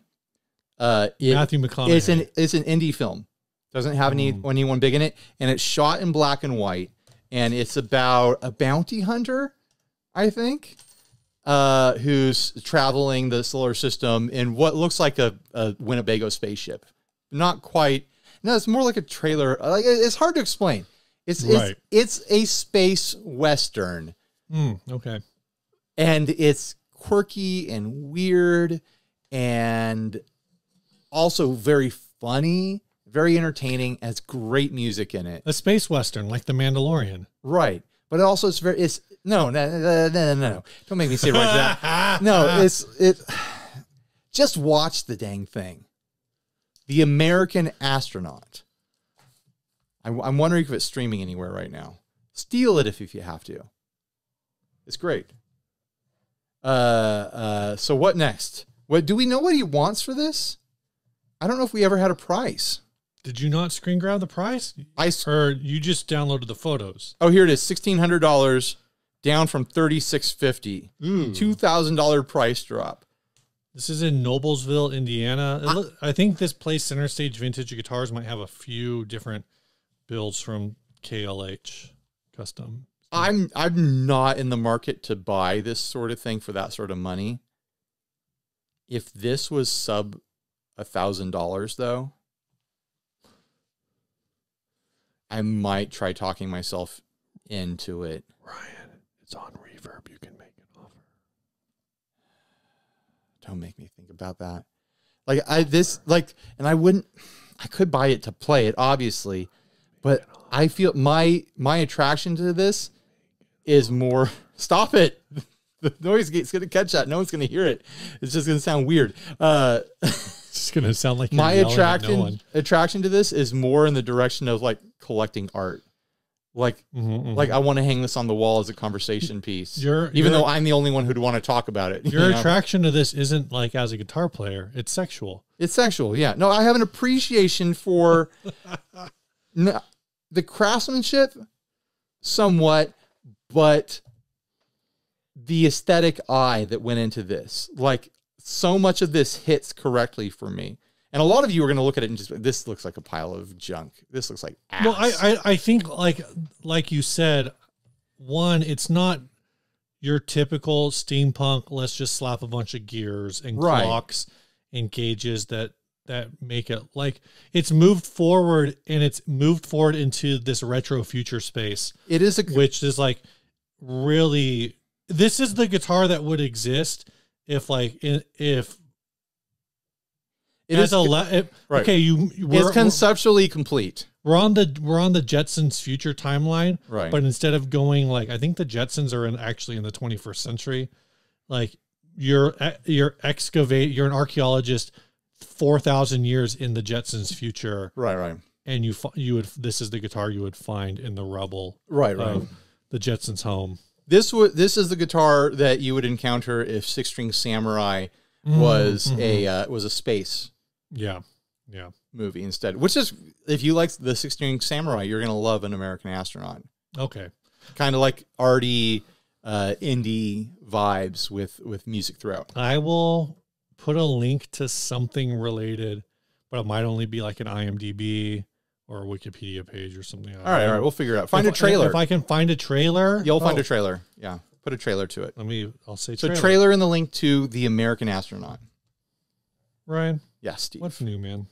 B: Matthew McConaughey.
A: It's an indie film. Doesn't have anyone big in it, and it's shot in black and white, and it's about a bounty hunter, I think, who's traveling the solar system in what looks like a Winnebago spaceship. Not quite. No, it's more like a trailer. It's hard to explain. It's a space western.
B: Okay.
A: And it's quirky and weird, and also very funny, very entertaining, has great music in it.
B: A space western like The Mandalorian.
A: Right. But also no. Don't make me say right to that. No, just watch the dang thing. The American Astronaut. I'm wondering if it's streaming anywhere right now. Steal it if you have to. It's great. So what next? What do we know what he wants for this? I don't know if we ever had a price.
B: Did you not screen grab the price? Or you just downloaded the photos?
A: Oh, here it is, $1,600, down from $3,650. $2,000 price drop.
B: This is in Noblesville, Indiana. I think this place, Center Stage Vintage Guitars, might have a few different builds from KLH Custom.
A: I'm not in the market to buy this sort of thing for that sort of money. If this was sub $1,000 though, I might try talking myself into it.
B: Ryan, it's on Reverb. You can make an offer.
A: Don't make me think about that. I could buy it to play it, obviously, but I feel my attraction to this is more. Stop it. The noise gate's going to catch that. No one's going to hear it. It's just going to sound weird.
B: It's going to sound like
A: my attraction to this is more in the direction of like collecting art. Like I want to hang this on the wall as a conversation piece, even though I'm the only one who'd want to talk about it.
B: Your attraction to this isn't like as a guitar player. It's sexual.
A: It's sexual. Yeah. No, I have an appreciation for the craftsmanship somewhat, but the aesthetic eye that went into this, like so much of this hits correctly for me. And a lot of you are going to look at it and just, this looks like a pile of junk. This looks like ass.
B: Well, I think like you said, one, it's not your typical steampunk, let's just slap a bunch of gears and clocks and gauges that make it like it's moved forward, and it's moved forward into this retro future space.
A: It is
B: which is like really, this is the guitar that would exist if it's
A: conceptually complete.
B: We're on the Jetsons future timeline,
A: right?
B: But instead of going like, I think the Jetsons are actually in the 21st century. Like you're an archaeologist 4,000 years in the Jetsons future,
A: right?
B: And you would this is the guitar you would find in the rubble,
A: right?
B: The Jetsons' home.
A: This is the guitar that you would encounter if Six String Samurai was a space movie instead. Which is, if you like the Six String Samurai, you're gonna love An American Astronaut.
B: Okay,
A: kind of like arty indie vibes with music throughout.
B: I will put a link to something related, but it might only be like an IMDb or a Wikipedia page or something.
A: All right, we'll figure it out. Find a trailer.
B: If I can find a trailer,
A: you'll find a trailer. Yeah, put a trailer to it.
B: I'll say
A: trailer. So trailer in the link to The American Astronaut.
B: Ryan,
A: yes, Steve.
B: What's new, man?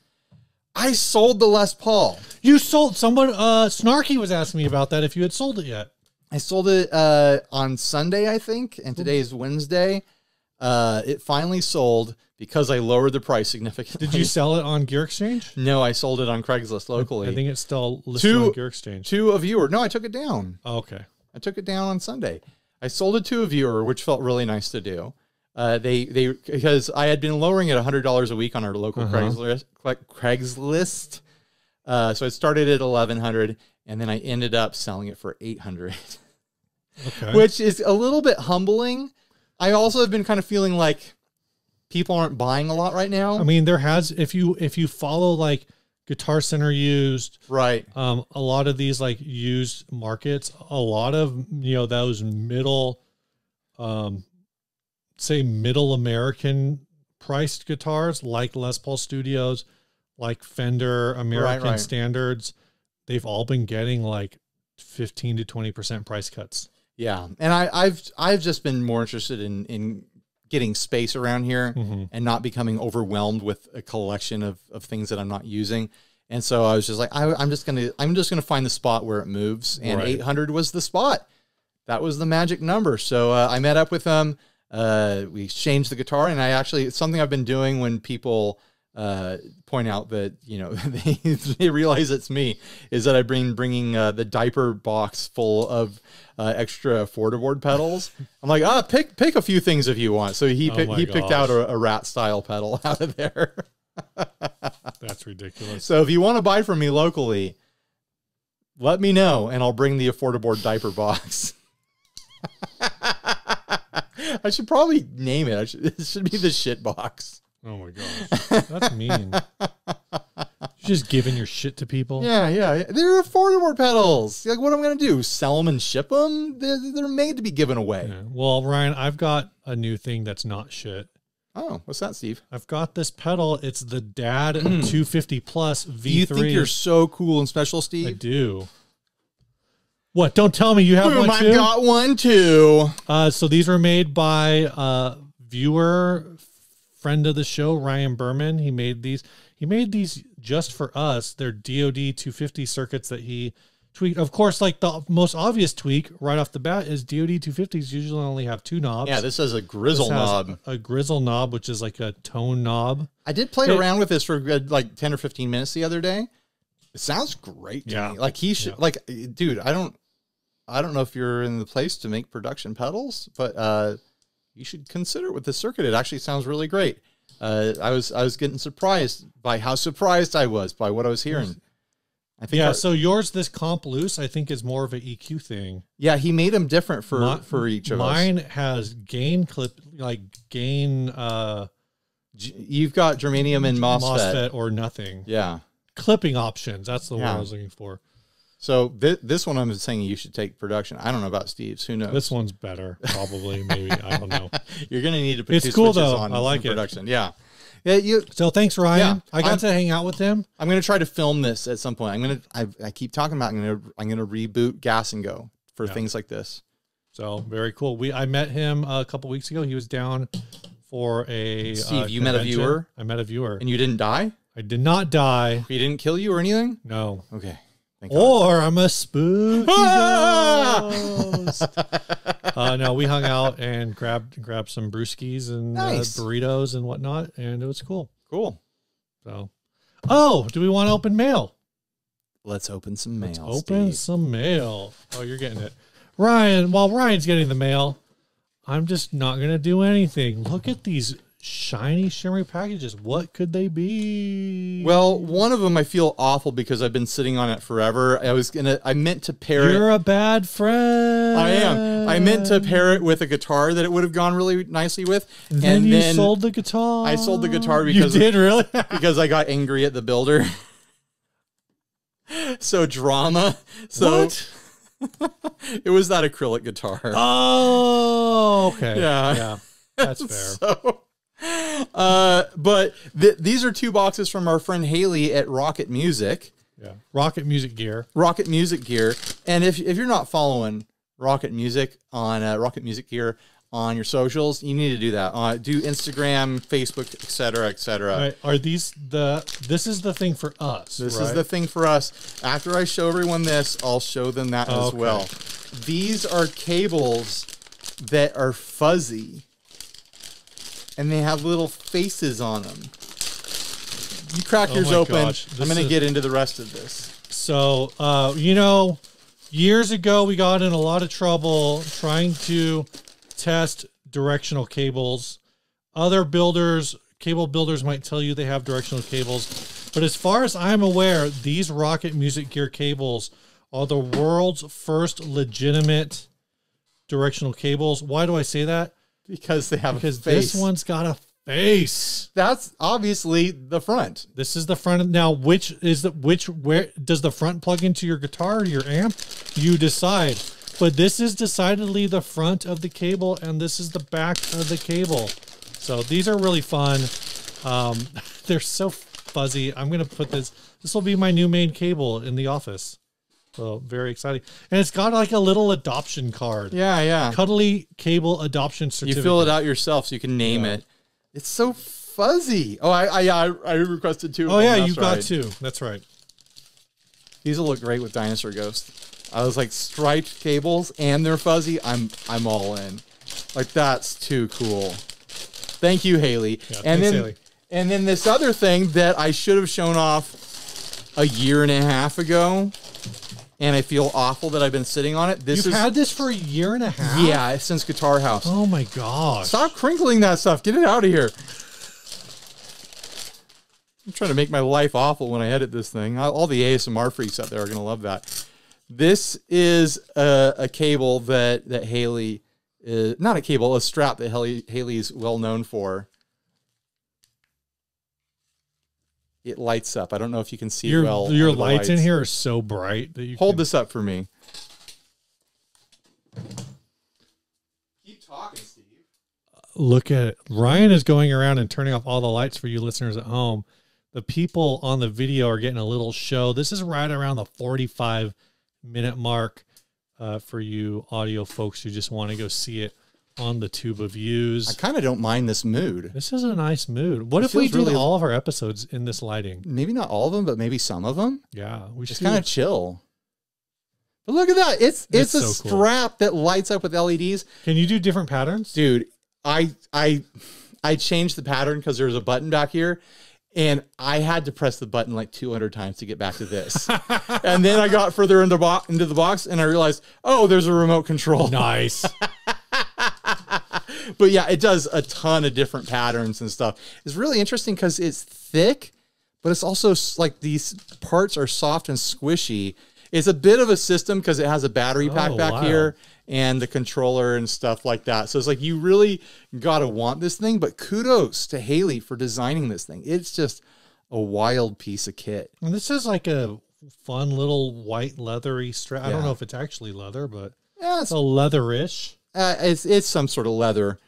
A: I sold the Les Paul.
B: You sold someone. Snarky was asking me about that. If you had sold it yet,
A: I sold it on Sunday, I think, and today is Wednesday. It finally sold because I lowered the price significantly.
B: Did you sell it on Gear Exchange?
A: No, I sold it on Craigslist locally.
B: I think it's still listed on Gear Exchange.
A: To a viewer. No, I took it down.
B: Oh, okay.
A: I took it down on Sunday. I sold it to a viewer, which felt really nice to do. Because I had been lowering it $100 a week on our local Craigslist. So I started at $1,100, and then I ended up selling it for $800, which is a little bit humbling. I also have been kind of feeling like people aren't buying a lot right now.
B: I mean, there has, if you follow like Guitar Center used,
A: right?
B: A lot of these like used markets, a lot of those middle, say middle American priced guitars like Les Paul Studios, like Fender American Standards, they've all been getting like 15 to 20% price cuts.
A: Yeah, and I've just been more interested in getting space around here and not becoming overwhelmed with a collection of things that I'm not using. And so I was just like, I'm just gonna find the spot where it moves, and 800 was the spot. That was the magic number. So I met up with them. We exchanged the guitar, and it's something I've been doing when people point out that, you know, they realize it's me, is that I've been bringing the diaper box full of extra Fortiboard pedals. I'm like, pick a few things if you want. So he picked out a rat style pedal out of there.
B: That's ridiculous.
A: So if you want to buy from me locally, let me know, and I'll bring the Fortiboard diaper box. I should probably name it. It should be the shit box.
B: Oh my gosh, that's mean. You're just giving your shit to people.
A: Yeah. They're Fortiboard pedals. Like, what am I going to do? Sell them and ship them? They're made to be given away.
B: Yeah. Well, Ryan, I've got a new thing that's not shit.
A: Oh, what's that, Steve?
B: I've got this pedal. It's the Dad 250 Plus V3.
A: You think you're so cool and special, Steve?
B: I do. What? Don't tell me you have one too?
A: I got one too.
B: So these were made by viewer, friend of the show, Ryan Berman. He made these just for us. They're DoD 250 circuits that he tweaked. Of course, like the most obvious tweak right off the bat is DoD 250s usually only have two knobs.
A: Yeah, this has a grizzle knob.
B: A grizzle knob, which is like a tone knob.
A: I did play around with this for like 10 or 15 minutes the other day. It sounds great to me. Like he should, like, dude, I don't know if you're in the place to make production pedals, but you should consider it with the circuit. It actually sounds really great. I was getting surprised by how surprised I was by what I was hearing. I think
B: so yours, this comp loose, I think is more of an EQ thing.
A: Yeah, he made them different for each of us.
B: Mine has gain clip, like gain.
A: You've got germanium and MOSFET
B: or nothing.
A: Yeah,
B: clipping options. That's the word I was looking for.
A: So this one I'm saying you should take production. I don't know about Steve's. Who knows?
B: This one's better, probably. Maybe, I don't know.
A: You're gonna need to put
B: it's cool though. I like it.
A: Production. Yeah.
B: So thanks, Ryan. Yeah, I got to hang out with him.
A: I'm gonna try to film this at some point. I keep talking about. I'm gonna reboot Gas and Go for things like this.
B: So very cool. I met him a couple weeks ago. He was down for a
A: Steve. You met a viewer.
B: I met a viewer,
A: and you didn't die.
B: I did not die.
A: He didn't kill you or anything.
B: No.
A: Okay.
B: Or I'm a spooky ghost. No, we hung out and grabbed some brewskis and burritos and whatnot, and it was cool.
A: Cool.
B: So, do we want to open mail?
A: Let's open some mail.
B: Let's open some mail. Oh, you're getting it, Ryan. While Ryan's getting the mail, I'm just not gonna do anything. Look at these shiny, shimmery packages. What could they be?
A: Well, one of them I feel awful because I've been sitting on it forever. I meant to pair it.
B: You're a bad friend.
A: I am. I meant to pair it with a guitar that it would have gone really nicely with.
B: And then sold the guitar.
A: I sold the guitar because
B: you did really
A: because I got angry at the builder. So drama. So
B: what?
A: It was that acrylic guitar.
B: Oh, okay.
A: Yeah.
B: That's fair.
A: But these are two boxes from our friend Haley at Rocket Music.
B: Yeah, Rocket Music Gear.
A: Rocket Music Gear. And if you're not following Rocket Music on Rocket Music Gear on your socials, you need to do that. Do Instagram, Facebook, etc., etc.
B: Right. Are these this is the thing for us?
A: This is the thing for us. After I show everyone this, I'll show them that as well. These are cables that are fuzzy. And they have little faces on them. You crack yours open. I'm going to get into the rest of this.
B: So, years ago, we got in a lot of trouble trying to test directional cables. Other cable builders might tell you they have directional cables. But as far as I'm aware, these Rocket Music Gear cables are the world's first legitimate directional cables. Why do I say that?
A: Because they have a face.
B: This one's got a face.
A: That's obviously the front.
B: This is the front. Now, where does the front plug into your guitar or your amp? You decide. But this is decidedly the front of the cable, and this is the back of the cable. So these are really fun. They're so fuzzy. I'm going to put this will be my new main cable in the office. So very exciting. And it's got like a little adoption card.
A: Yeah.
B: Cuddly cable adoption certificate.
A: You fill it out yourself so you can name it. It's so fuzzy. Oh, I requested two.
B: Oh, yeah, you've got two. That's right.
A: These will look great with Dinosaur Ghost. I was like, striped cables and they're fuzzy. I'm all in. Like, that's too cool. Thank you, Haley.
B: Yeah,
A: and
B: thanks,
A: then
B: Haley.
A: And then this other thing that I should have shown off a year and a half ago, and I feel awful that I've been sitting on it.
B: You've had this for a year and a half?
A: Yeah, since Guitar House.
B: Oh my gosh.
A: Stop crinkling that stuff. Get it out of here. I'm trying to make my life awful when I edit this thing. All the ASMR freaks out there are going to love that. This is a cable that Haley, not a cable, a strap that Haley's well known for. It lights up. I don't know if you can see it well.
B: Your lights in here are so bright that you
A: hold this up for me. Keep talking, Steve.
B: Look at it. Ryan is going around and turning off all the lights for you listeners at home. The people on the video are getting a little show. This is right around the 45-minute mark for you audio folks who just want to go see it on the Tube of Views.
A: I kind of don't mind this mood.
B: This is a nice mood. What if we did all of our episodes in this lighting?
A: Maybe not all of them, but maybe some of them.
B: Yeah, we should.
A: Just kind of chill. But look at that. It's a
B: so
A: strap that lights up with LEDs.
B: Can you do different patterns?
A: Dude, I changed the pattern because there's a button back here. And I had to press the button like 200 times to get back to this. And then I got further into the box and I realized, oh, there's a remote control.
B: Nice.
A: But yeah, it does a ton of different patterns and stuff. It's really interesting because it's thick, but it's also like these parts are soft and squishy. It's a bit of a system because it has a battery pack back here and the controller and stuff like that. So it's like you really got to want this thing, but kudos to Haley for designing this thing. It's just a wild piece of kit.
B: And this is like a fun little white leathery strap. Yeah. I don't know if it's actually leather, but yeah, it's a leatherish.
A: It's some sort of leather.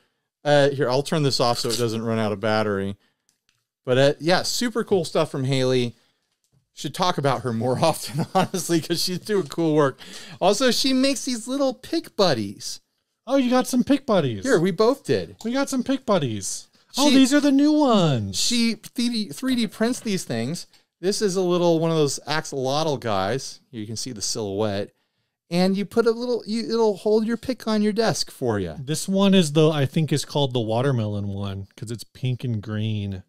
A: Here, I'll turn this off so it doesn't run out of battery. But yeah, super cool stuff from Haley. Should talk about her more often, honestly, because she's doing cool work. Also, she makes these little pick buddies.
B: Oh, you got some pick buddies.
A: Here, we both did.
B: We got some pick buddies. These are the new ones.
A: She 3D prints these things. This is a little one of those axolotl guys. Here you can see the silhouette. And you put a little, it'll hold your pick on your desk for you.
B: This one is I think is called the watermelon one because it's pink and green.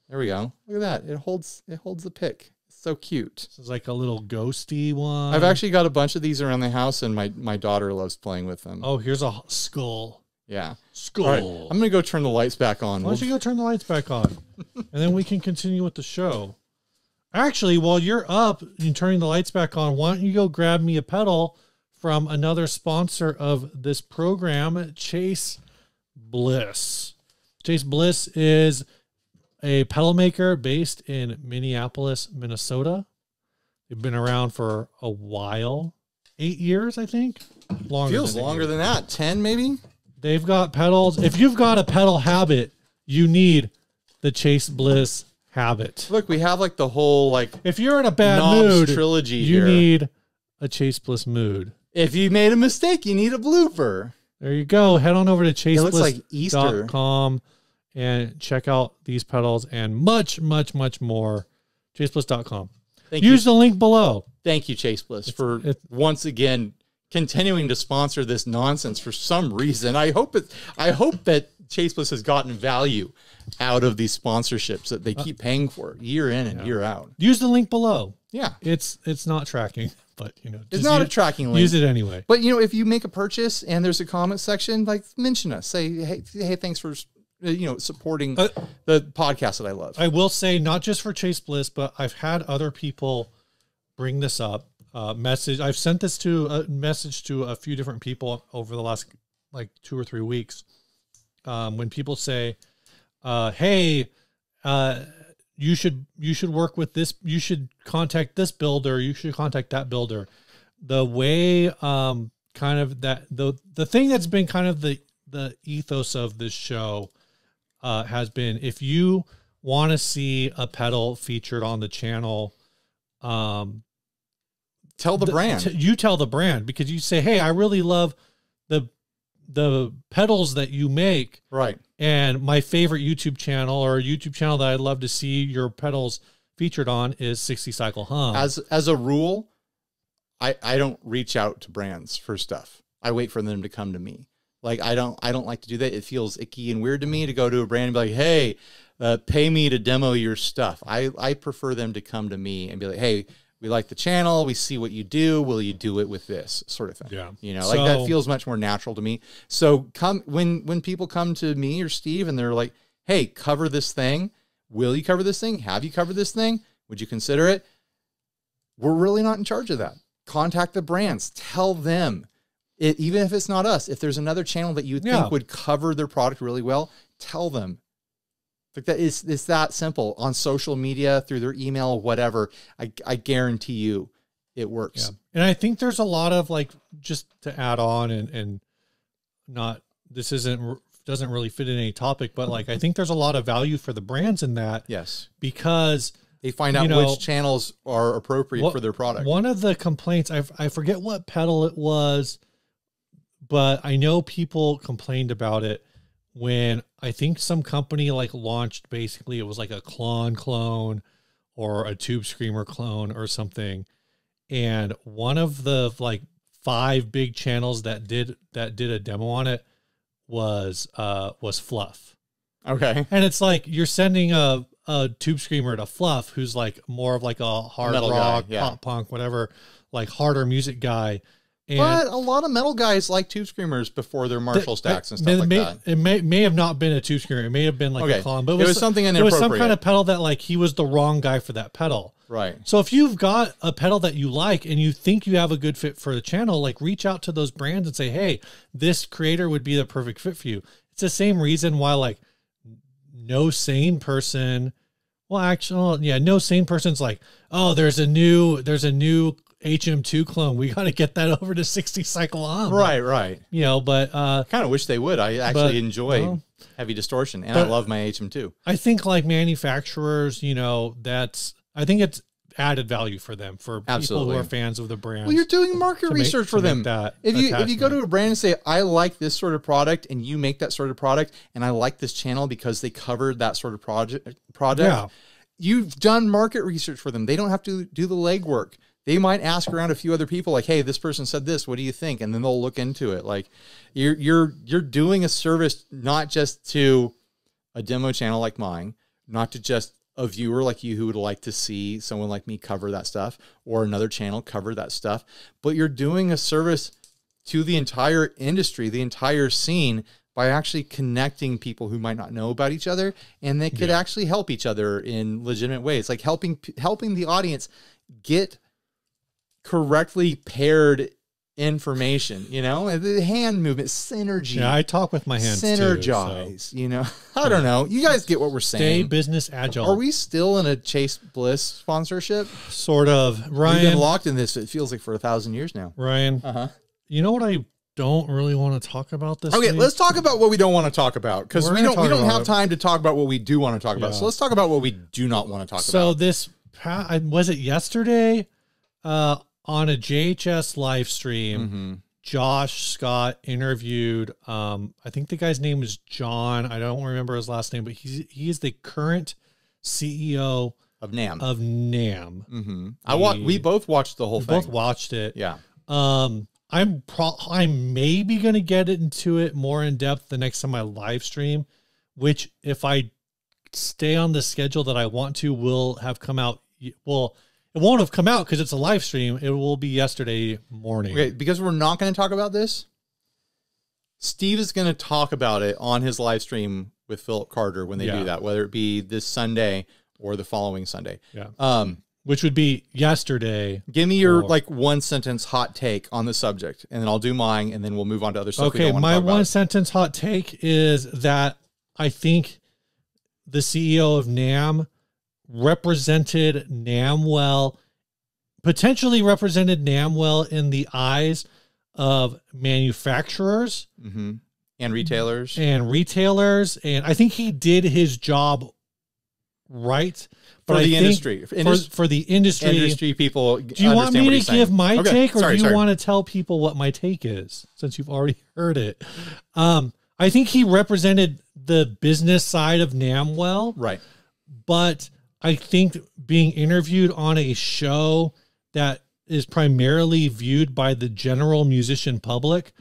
A: There we go. Look at that. It holds the pick. So cute.
B: This is like a little ghosty one.
A: I've actually got a bunch of these around the house, and my daughter loves playing with them.
B: Oh, here's a skull.
A: Yeah.
B: Skull.
A: All right, I'm going to go turn the lights back on.
B: Why don't you go turn the lights back on? And then we can continue with the show. Actually, while you're up and turning the lights back on, why don't you go grab me a pedal from another sponsor of this program, Chase Bliss. Chase Bliss is a pedal maker based in Minneapolis, Minnesota. They've been around for a while. 8 years, I think.
A: Feels longer than that. 10 maybe?
B: They've got pedals. If you've got a pedal habit, you need the Chase Bliss habit.
A: Look, we have like the whole like
B: if you're in a bad mood
A: trilogy
B: you
A: here.
B: Need a Chase Bliss mood.
A: If you made a mistake, you need a blooper.
B: There you go. Head on over to
A: chasebliss.com
B: and check out these pedals and much, much, much more. chasebliss.com.
A: Thank you.
B: Use the link below.
A: Thank you, Chase Bliss, for once again continuing to sponsor this nonsense for some reason. I hope that Chase Bliss has gotten value out of these sponsorships that they keep paying for year in and year out.
B: Use the link below.
A: Yeah.
B: It's not tracking, but
A: it's not a tracking link.
B: Use it anyway.
A: But if you make a purchase and there's a comment section, like mention us. Say, hey, thanks for supporting the podcast that I love.
B: I will say, not just for Chase Bliss, but I've had other people bring this up. I've sent this to a message to a few different people over the last 2 or 3 weeks. When people say, hey, you should work with this, you should contact this builder, you should contact that builder. The way kind of that the thing that's been kind of the ethos of this show has been, if you want to see a pedal featured on the channel,
A: tell the brand.
B: You tell the brand, because you say, hey, I really love the pedals that you make.
A: Right.
B: And my favorite YouTube channel, or a YouTube channel that I'd love to see your pedals featured on, is 60 Cycle Hum.
A: As a rule, I don't reach out to brands for stuff. I wait for them to come to me. Like, I don't like to do that. It feels icky and weird to me to go to a brand and be like, hey, pay me to demo your stuff. I prefer them to come to me and be like, hey, we like the channel. We see what you do. Will you do it with this sort of thing?
B: Yeah.
A: You know, like that feels much more natural to me. So when people come to me or Steve and they're like, hey, cover this thing. Will you cover this thing? Have you covered this thing? Would you consider it? We're really not in charge of that. Contact the brands. Tell them. Even if it's not us, if there's another channel that you think would cover their product really well, tell them. Like that it's that simple. On social media, through their email, whatever. I guarantee you it works.
B: Yeah. And I think there's a lot of, like, just to add on and not, this doesn't really fit in any topic, but like, I think there's a lot of value for the brands in that.
A: Yes.
B: Because
A: they find out which channels are appropriate for their product.
B: One of the complaints, I forget what pedal it was, but I know people complained about it when I think some company like launched, basically it was like a clone or a Tube Screamer clone or something. And one of the like 5 big channels that did a demo on it was Fluff.
A: Okay.
B: And it's like, you're sending a Tube Screamer to Fluff, who's like more of like a hard
A: metal
B: rock,
A: guy,
B: pop punk, whatever, like harder music guy. And
A: but a lot of metal guys like Tube Screamers before their Marshall stacks and stuff like that.
B: It may have not been a Tube Screamer. It may have been like a clone, but
A: it was something inappropriate.
B: It was some kind of pedal that like he was the wrong guy for that pedal.
A: Right.
B: So if you've got a pedal that you like and you think you have a good fit for the channel, like reach out to those brands and say, hey, this creator would be the perfect fit for you. It's the same reason why like no sane person's like, oh, there's a new HM2 clone. We got to get that over to 60 cycle on.
A: Right.
B: You know, but
A: I kind of wish they would. I actually enjoy heavy distortion, and I love my HM2.
B: I think like manufacturers, you know, I think it's added value for them, for people who are fans of the brand.
A: Well, you're doing market research for them. If you go to a brand and say, I like this sort of product, and you make that sort of product, and I like this channel because they covered that sort of product, you've done market research for them. They don't have to do the legwork. They might ask around a few other people, like, hey, this person said this, what do you think? And then they'll look into it. Like, you're doing a service not just to a demo channel like mine, not to just a viewer like you who would like to see someone like me cover that stuff, or another channel cover that stuff, but you're doing a service to the entire industry, the entire scene, by actually connecting people who might not know about each other, and they could actually help each other in legitimate ways, like helping the audience get correctly paired information, you know, the hand movement, synergy.
B: Yeah, I talk with my hands
A: synergize, you know. I don't know. You guys get what we're saying.
B: Stay business agile.
A: Are we still in a Chase Bliss sponsorship?
B: Sort of. Ryan,
A: we've been locked in this, it feels like, for 1,000 years now.
B: Ryan, you know what I don't really want to talk about this week?
A: Let's talk about what we don't want to talk about, because we don't have time to talk about what we do want to talk about. So let's talk about what we do not want to talk about.
B: So this, was it yesterday? On a JHS live stream, Josh Scott interviewed, I think the guy's name is John. I don't remember his last name, but he is the current CEO
A: of NAMM.
B: We
A: both watched the whole thing.
B: Both watched it.
A: Yeah.
B: I'm maybe going to get into it more in depth the next time I live stream, which if I stay on the schedule that I want to, will have come out. Well, it won't have come out because it's a live stream. It will be yesterday morning.
A: Okay, because we're not going to talk about this, Steve is going to talk about it on his live stream with Philip Carter when they do that, whether it be this Sunday or the following Sunday.
B: Yeah. Which would be yesterday.
A: Give me your like 1 sentence hot take on the subject, and then I'll do mine, and then we'll move on to other stuff.
B: Okay, my 1 sentence hot take is that I think the CEO of NAMM represented NAMM well, potentially represented NAMM well in the eyes of manufacturers
A: and retailers. And
B: I think he did his job right.
A: But for the industry.
B: For the industry
A: people.
B: Do you want me to give my take, or do you want to tell people what my take is, since you've already heard it? I think he represented the business side of NAMM well.
A: Right.
B: But I think being interviewed on a show that is primarily viewed by the general musician public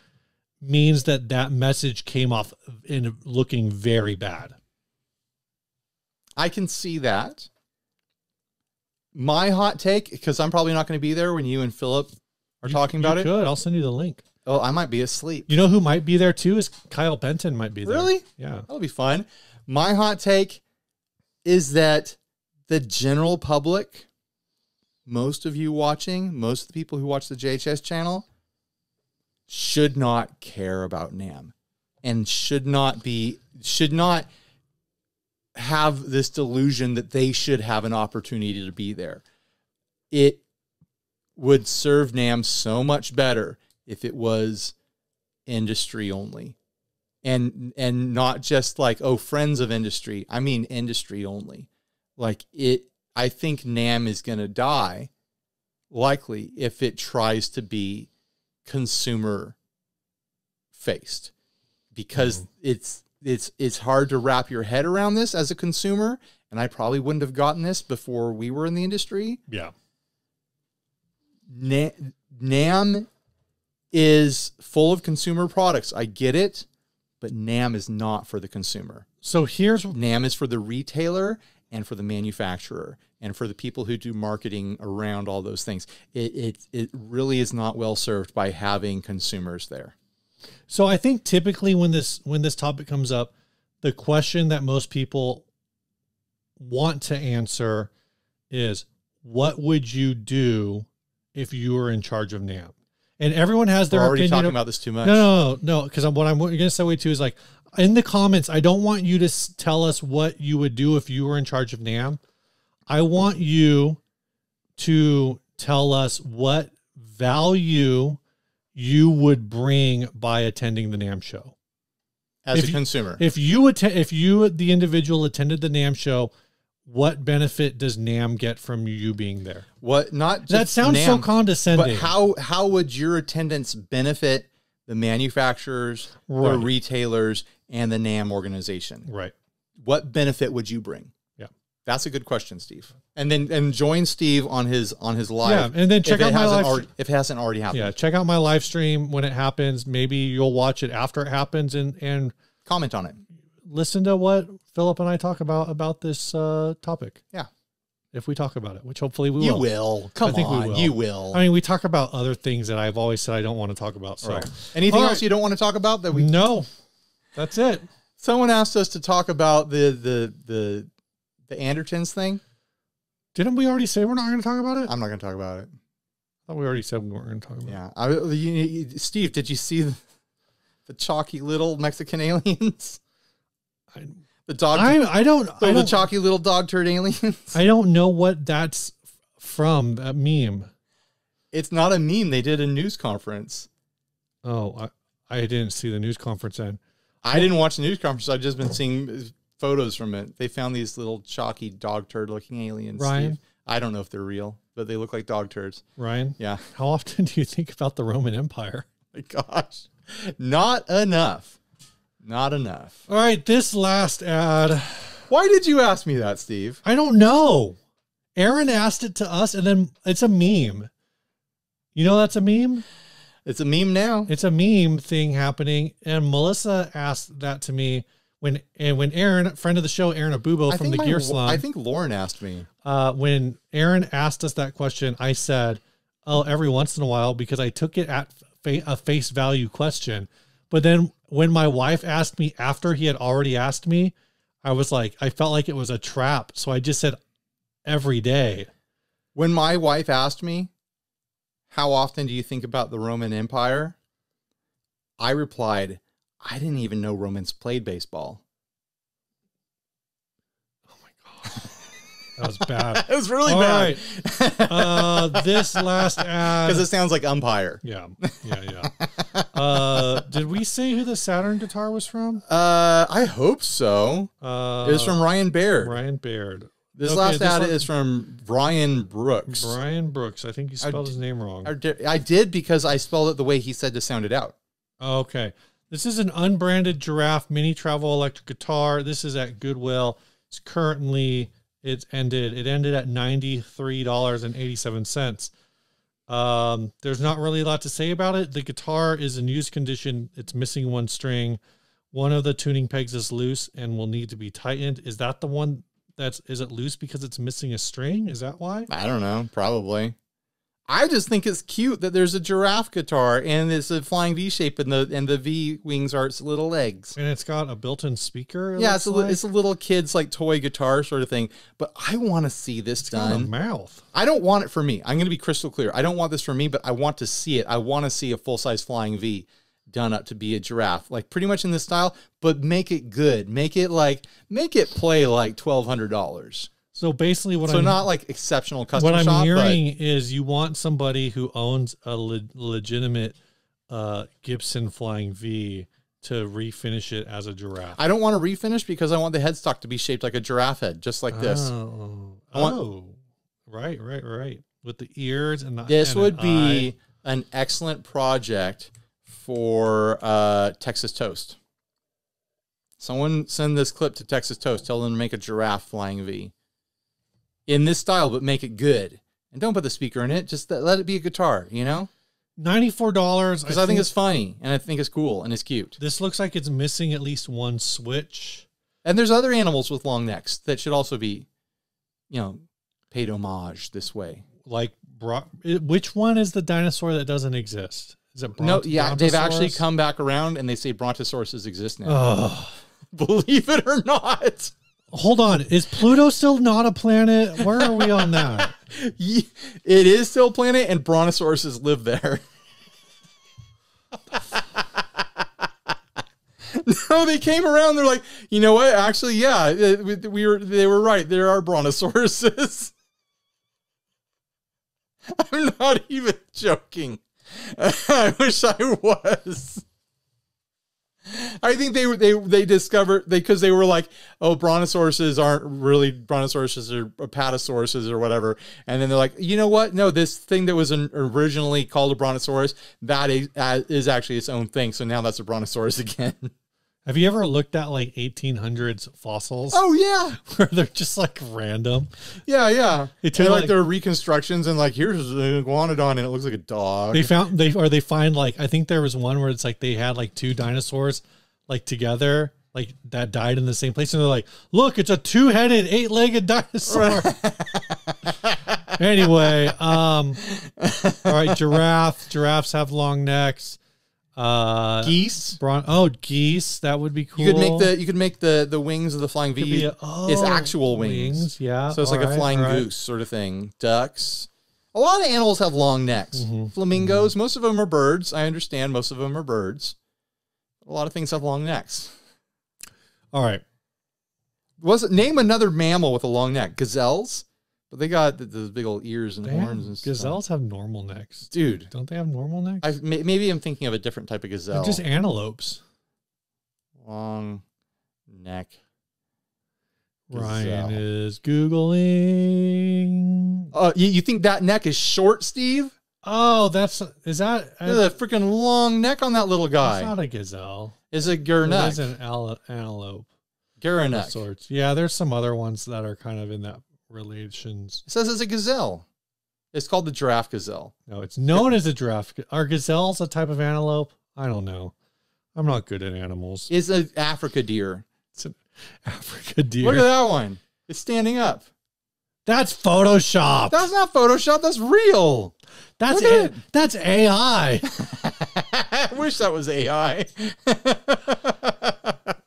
B: means that that message came off in looking very bad.
A: I can see that. My hot take, because I'm probably not going to be there when you and Philip are talking about it.
B: Good. I'll send you the link.
A: Oh, I might be asleep.
B: You know who might be there too is Kyle Benton might be there.
A: Really?
B: Yeah.
A: That'll be fun. My hot take is that the general public, most of you watching, most of the people who watch the JHS channel, should not care about NAMM and should not have this delusion that they should have an opportunity to be there. It would serve NAMM so much better if it was industry only and not just like, oh, friends of industry. I mean, industry only. Like I think NAMM is going to die likely if it tries to be consumer faced, because it's hard to wrap your head around this as a consumer. And I probably wouldn't have gotten this before we were in the industry.
B: Yeah.
A: NAMM is full of consumer products. I get it, but NAMM is not for the consumer.
B: So here's
A: NAMM is for the retailer and for the manufacturer and for the people who do marketing around all those things. It really is not well served by having consumers there.
B: So I think typically when this topic comes up, the question that most people want to answer is, what would you do if you were in charge of NAMM? And everyone has their
A: already
B: opinion.
A: Talking about this too much.
B: No. Because what I'm going to segue to is like, in the comments, I don't want you to tell us what you would do if you were in charge of NAMM. I want you to tell us what value you would bring by attending the NAMM show.
A: As a consumer.
B: If you, the individual, attended the NAMM show, what benefit does NAMM get from you being there?
A: What? Not just
B: that sounds
A: NAMM,
B: so condescending.
A: But how would your attendance benefit the manufacturers,
B: right,
A: the retailers, and the NAMM organization?
B: Right.
A: What benefit would you bring?
B: Yeah,
A: that's a good question, Steve. And join Steve on his live.
B: Yeah, and then check out my live
A: if it hasn't already happened.
B: Yeah, check out my live stream when it happens. Maybe you'll watch it after it happens and
A: comment on it.
B: Listen to what Philip and I talk about this topic.
A: Yeah.
B: If we talk about it, which hopefully we will.
A: You will. Come on, you will.
B: I mean, we talk about other things that I've always said I don't want to talk about. So,
A: right. Anything else you don't want to talk about that we?
B: No, that's it.
A: Someone asked us to talk about the Andertons thing.
B: Didn't we already say we're not going to talk about it?
A: I'm not going to talk about it.
B: I thought we already said we weren't going to talk about
A: it. Yeah. Steve, did you see the chalky little Mexican aliens? The dog.
B: I don't.
A: The chalky little dog turd aliens.
B: I don't know what that's from. That meme.
A: It's not a meme. They did a news conference.
B: Oh, I didn't see the news conference then.
A: I didn't watch the news conference. I've just been seeing photos from it. They found these little chalky dog turd looking aliens.
B: Ryan,
A: Steve. I don't know if they're real, but they look like dog turds.
B: Ryan,
A: yeah.
B: How often do you think about the Roman Empire?
A: My gosh, not enough. Not enough.
B: All right, this last ad.
A: Why did you ask me that, Steve?
B: I don't know. Aaron asked it to us, and then it's a meme. You know that's a meme?
A: It's a meme now.
B: It's a meme thing happening, and Melissa asked that to me when Aaron, friend of the show, Aaron Abubo from the Gear Slum.
A: I think Lauren asked me.
B: When Aaron asked us that question, I said, "Oh, every once in a while," because I took it at a face value question. But then when my wife asked me after he had already asked me, I was like, I felt like it was a trap. So I just said every day.
A: When my wife asked me, how often do you think about the Roman Empire? I replied, I didn't even know Romans played baseball.
B: Oh my God. That was bad.
A: It was really bad.
B: Right. This last ad.
A: Because it sounds like umpire.
B: Yeah. Did we say who the Saturn guitar was from?
A: I hope so. It was from Ryan Baird.
B: Ryan Baird.
A: This last ad is from Brian Brooks.
B: Brian Brooks. I think you spelled his name wrong.
A: I did because I spelled it the way he said to sound it out.
B: Okay. This is an unbranded Giraffe mini travel electric guitar. This is at Goodwill. It's currently... It ended at $93.87. There's not really a lot to say about it. The guitar is in used condition. It's missing one string. One of the tuning pegs is loose and will need to be tightened. Is that the one is it loose because it's missing a string? Is that why?
A: I don't know. Probably. I just think it's cute that there's a giraffe guitar and it's a flying V shape and the V wings are its little legs.
B: And it's got a built-in speaker.
A: Yeah, it's a little kid's like toy guitar sort of thing. But I want to see this done.
B: Got a mouth.
A: I don't want it for me. I'm going to be crystal clear. I don't want this for me, but I want to see it. I want to see a full-size flying V done up to be a giraffe, like pretty much in this style, but make it good. Make it play like $1,200.
B: So basically
A: not like exceptional custom
B: shop. What I'm hearing
A: but
B: is you want somebody who owns a legitimate Gibson Flying V to refinish it as a giraffe.
A: I don't want to refinish because I want the headstock to be shaped like a giraffe head, just like this.
B: Right. With the ears and
A: this would be an excellent project for Texas Toast. Someone send this clip to Texas Toast. Tell them to make a giraffe flying V in this style, but make it good. And don't put the speaker in it. Just let it be a guitar, you know?
B: $94.
A: Because I think it's funny, and I think it's cool, and it's cute.
B: This looks like it's missing at least one switch.
A: And there's other animals with long necks that should also be, paid homage this way.
B: Like, which one is the dinosaur that doesn't exist? Is it
A: they've actually come back around, and they say Brontosauruses exist now. Believe it or not.
B: Hold on. Is Pluto still not a planet? Where are we on that?
A: It is still a planet, and Brontosauruses live there. No, they came around. They're like, you know what? Actually, yeah, they were right. There are Brontosauruses. I'm not even joking. I wish I was. I think they discovered because they were like, oh, brontosauruses aren't really brontosauruses or apatosauruses or whatever. And then they're like, you know what? No, this thing that was originally called a brontosaurus, that is actually its own thing. So now that's a brontosaurus again.
B: Have you ever looked at like 1800s fossils?
A: Oh yeah,
B: where they're just like random.
A: Yeah. They like their reconstructions and like here's an iguanodon and it looks like a dog.
B: They find like I think there was one where it's like they had like two dinosaurs like together like that died in the same place and they're like, look, it's a two-headed, eight-legged dinosaur. Anyway, all right, giraffes have long necks.
A: Geese.
B: Geese. That would be cool.
A: You could make the wings of the flying V is actual wings.
B: Yeah.
A: So it's like a flying goose sort of thing. Ducks. A lot of animals have long necks. Flamingos. Most of them are birds. I understand. Most of them are birds. A lot of things have long necks.
B: All right.
A: Name another mammal with a long neck. Gazelles. But they got the big old ears and horns and stuff.
B: Gazelles have normal necks.
A: Dude.
B: Don't they have normal necks?
A: Maybe I'm thinking of a different type of gazelle.
B: They're just antelopes.
A: Long neck.
B: Ryan is Googling.
A: You think that neck is short, Steve?
B: Oh, there's a
A: freaking long neck on that little guy.
B: It's not a gazelle.
A: It's a Gurnuck.
B: It's an antelope.
A: Gurnuck.
B: Sorts. Yeah, there's some other ones that are kind of in that relations.
A: It says it's a gazelle. It's called the giraffe gazelle.
B: No, it's known as a giraffe. Are gazelles a type of antelope? I don't know. I'm not good at animals.
A: It's an Africa deer.
B: It's an Africa deer.
A: Look at that one. It's standing up.
B: That's Photoshop.
A: That's not Photoshop. That's real.
B: That's AI.
A: I wish that was AI.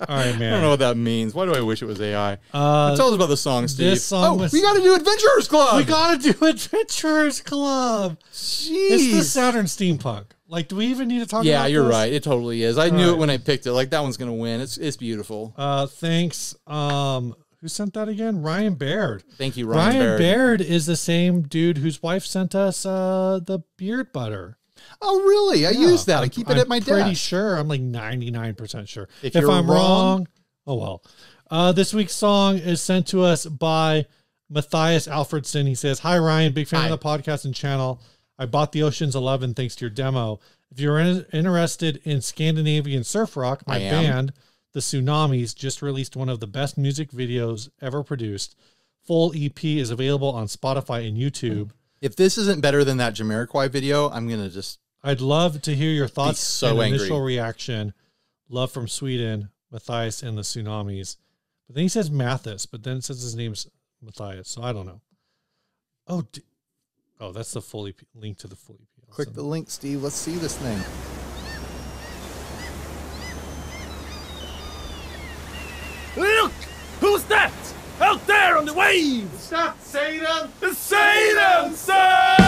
B: All right, man.
A: I don't know what that means. Why do I wish it was AI? Tell us about the song, Steve.
B: This song
A: we got to do Adventurers Club.
B: We got to do Adventurers Club.
A: Jeez.
B: It's the Saturn Steampunk. Like, do we even need to talk about
A: Yeah, you're
B: this?
A: right. It totally is. I knew it when I picked it. Like, that one's going to win. It's beautiful.
B: Thanks. Who sent that again? Ryan Baird.
A: Thank you, Ryan Baird.
B: Ryan Baird is the same dude whose wife sent us the beard butter.
A: Oh, really? I use that. I keep it at my desk.
B: I'm pretty sure. I'm like 99% sure.
A: If
B: I'm wrong, oh well. This week's song is sent to us by Matthias Alfredson. He says, hi, Ryan. Big fan of the podcast and channel. I bought the Ocean's 11 thanks to your demo. If you're interested in Scandinavian surf rock, my band, the Tsunamis, just released one of the best music videos ever produced. Full EP is available on Spotify and YouTube.
A: If this isn't better than that Jamiroquai video, I'm going to just...
B: I'd love to hear your thoughts
A: so
B: and initial reaction. Love from Sweden, Matthias and the Tsunamis. But then he says Mathis, but then it says his name's Matthias, so I don't know. Oh, that's the full EP, link to the full EP.
A: Click the link, Steve. Let's see this thing.
C: Look! Who's that? Out there on the waves!
A: Is that Saturn?
C: The Saturn, sir!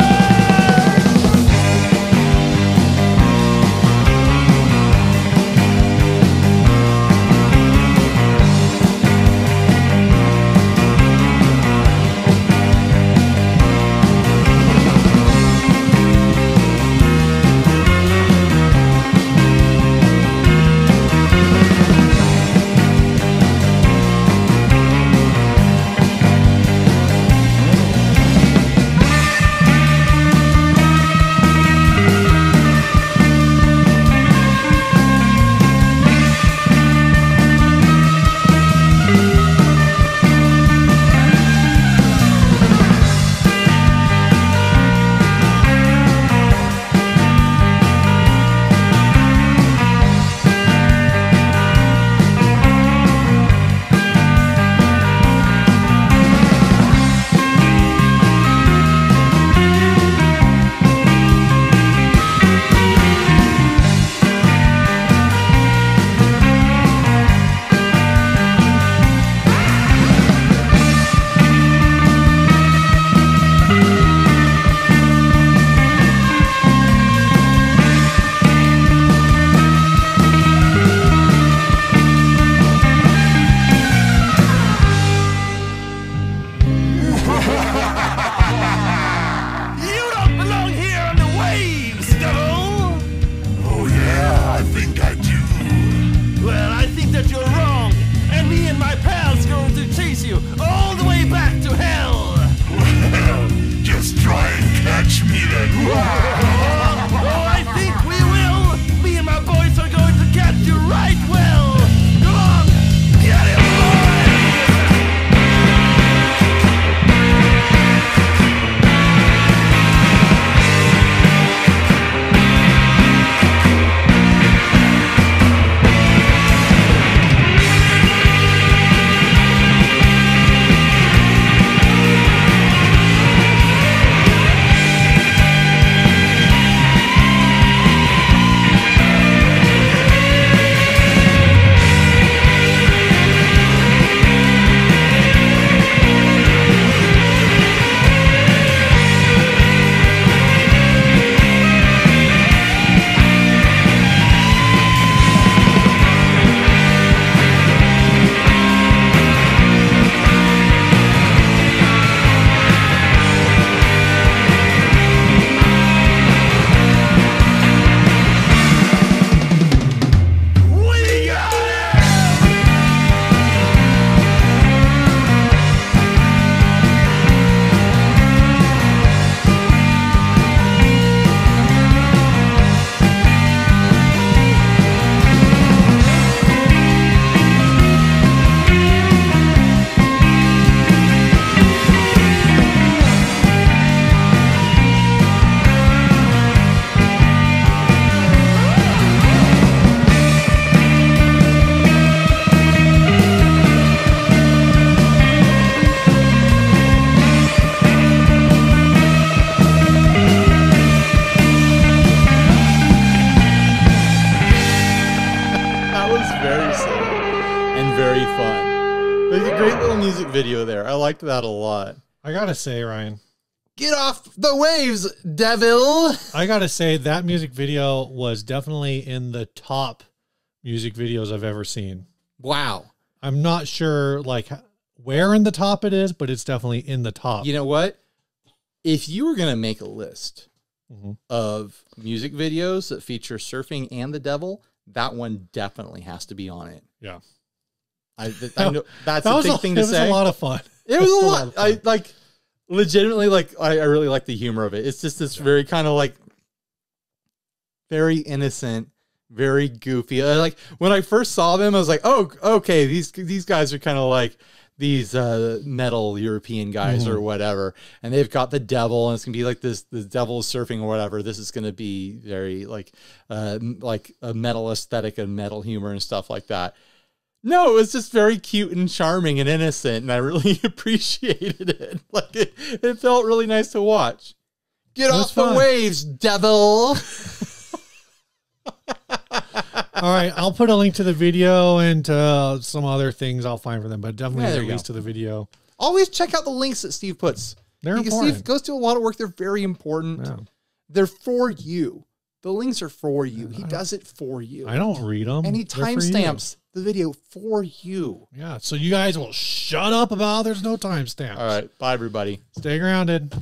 A: Video there. I liked that a lot.
B: I gotta say, Ryan,
A: get off the waves, devil.
B: I gotta say that music video was definitely in the top music videos I've ever seen.
A: Wow.
B: I'm not sure like where in the top it is, but it's definitely in the top.
A: You know what? If you were gonna make a list of music videos that feature surfing and the devil, that one definitely has to be on it.
B: Yeah.
A: I know that's a big thing to say.
B: It was a lot of fun.
A: It was a lot. I like legitimately like I really like the humor of it. It's just this very kind of like very innocent, very goofy. Like when I first saw them, I was like, oh, okay, these guys are kind of like these metal European guys or whatever, and they've got the devil, and it's gonna be like this. The devil is surfing or whatever. This is gonna be very like a metal aesthetic and metal humor and stuff like that. No, it was just very cute and charming and innocent, and I really appreciated it. Like it felt really nice to watch. Get off the waves, devil.
B: All right, I'll put a link to the video and some other things I'll find for them, but definitely links to the video.
A: Always check out the links that Steve puts.
B: They're important.
A: Steve goes to a lot of work. They're very important. Yeah. They're for you. The links are for you. He does it for you.
B: I don't read them.
A: And he timestamps the video for you.
B: Yeah, so you guys will shut up about there's no timestamps.
A: All right, bye, everybody.
B: Stay grounded.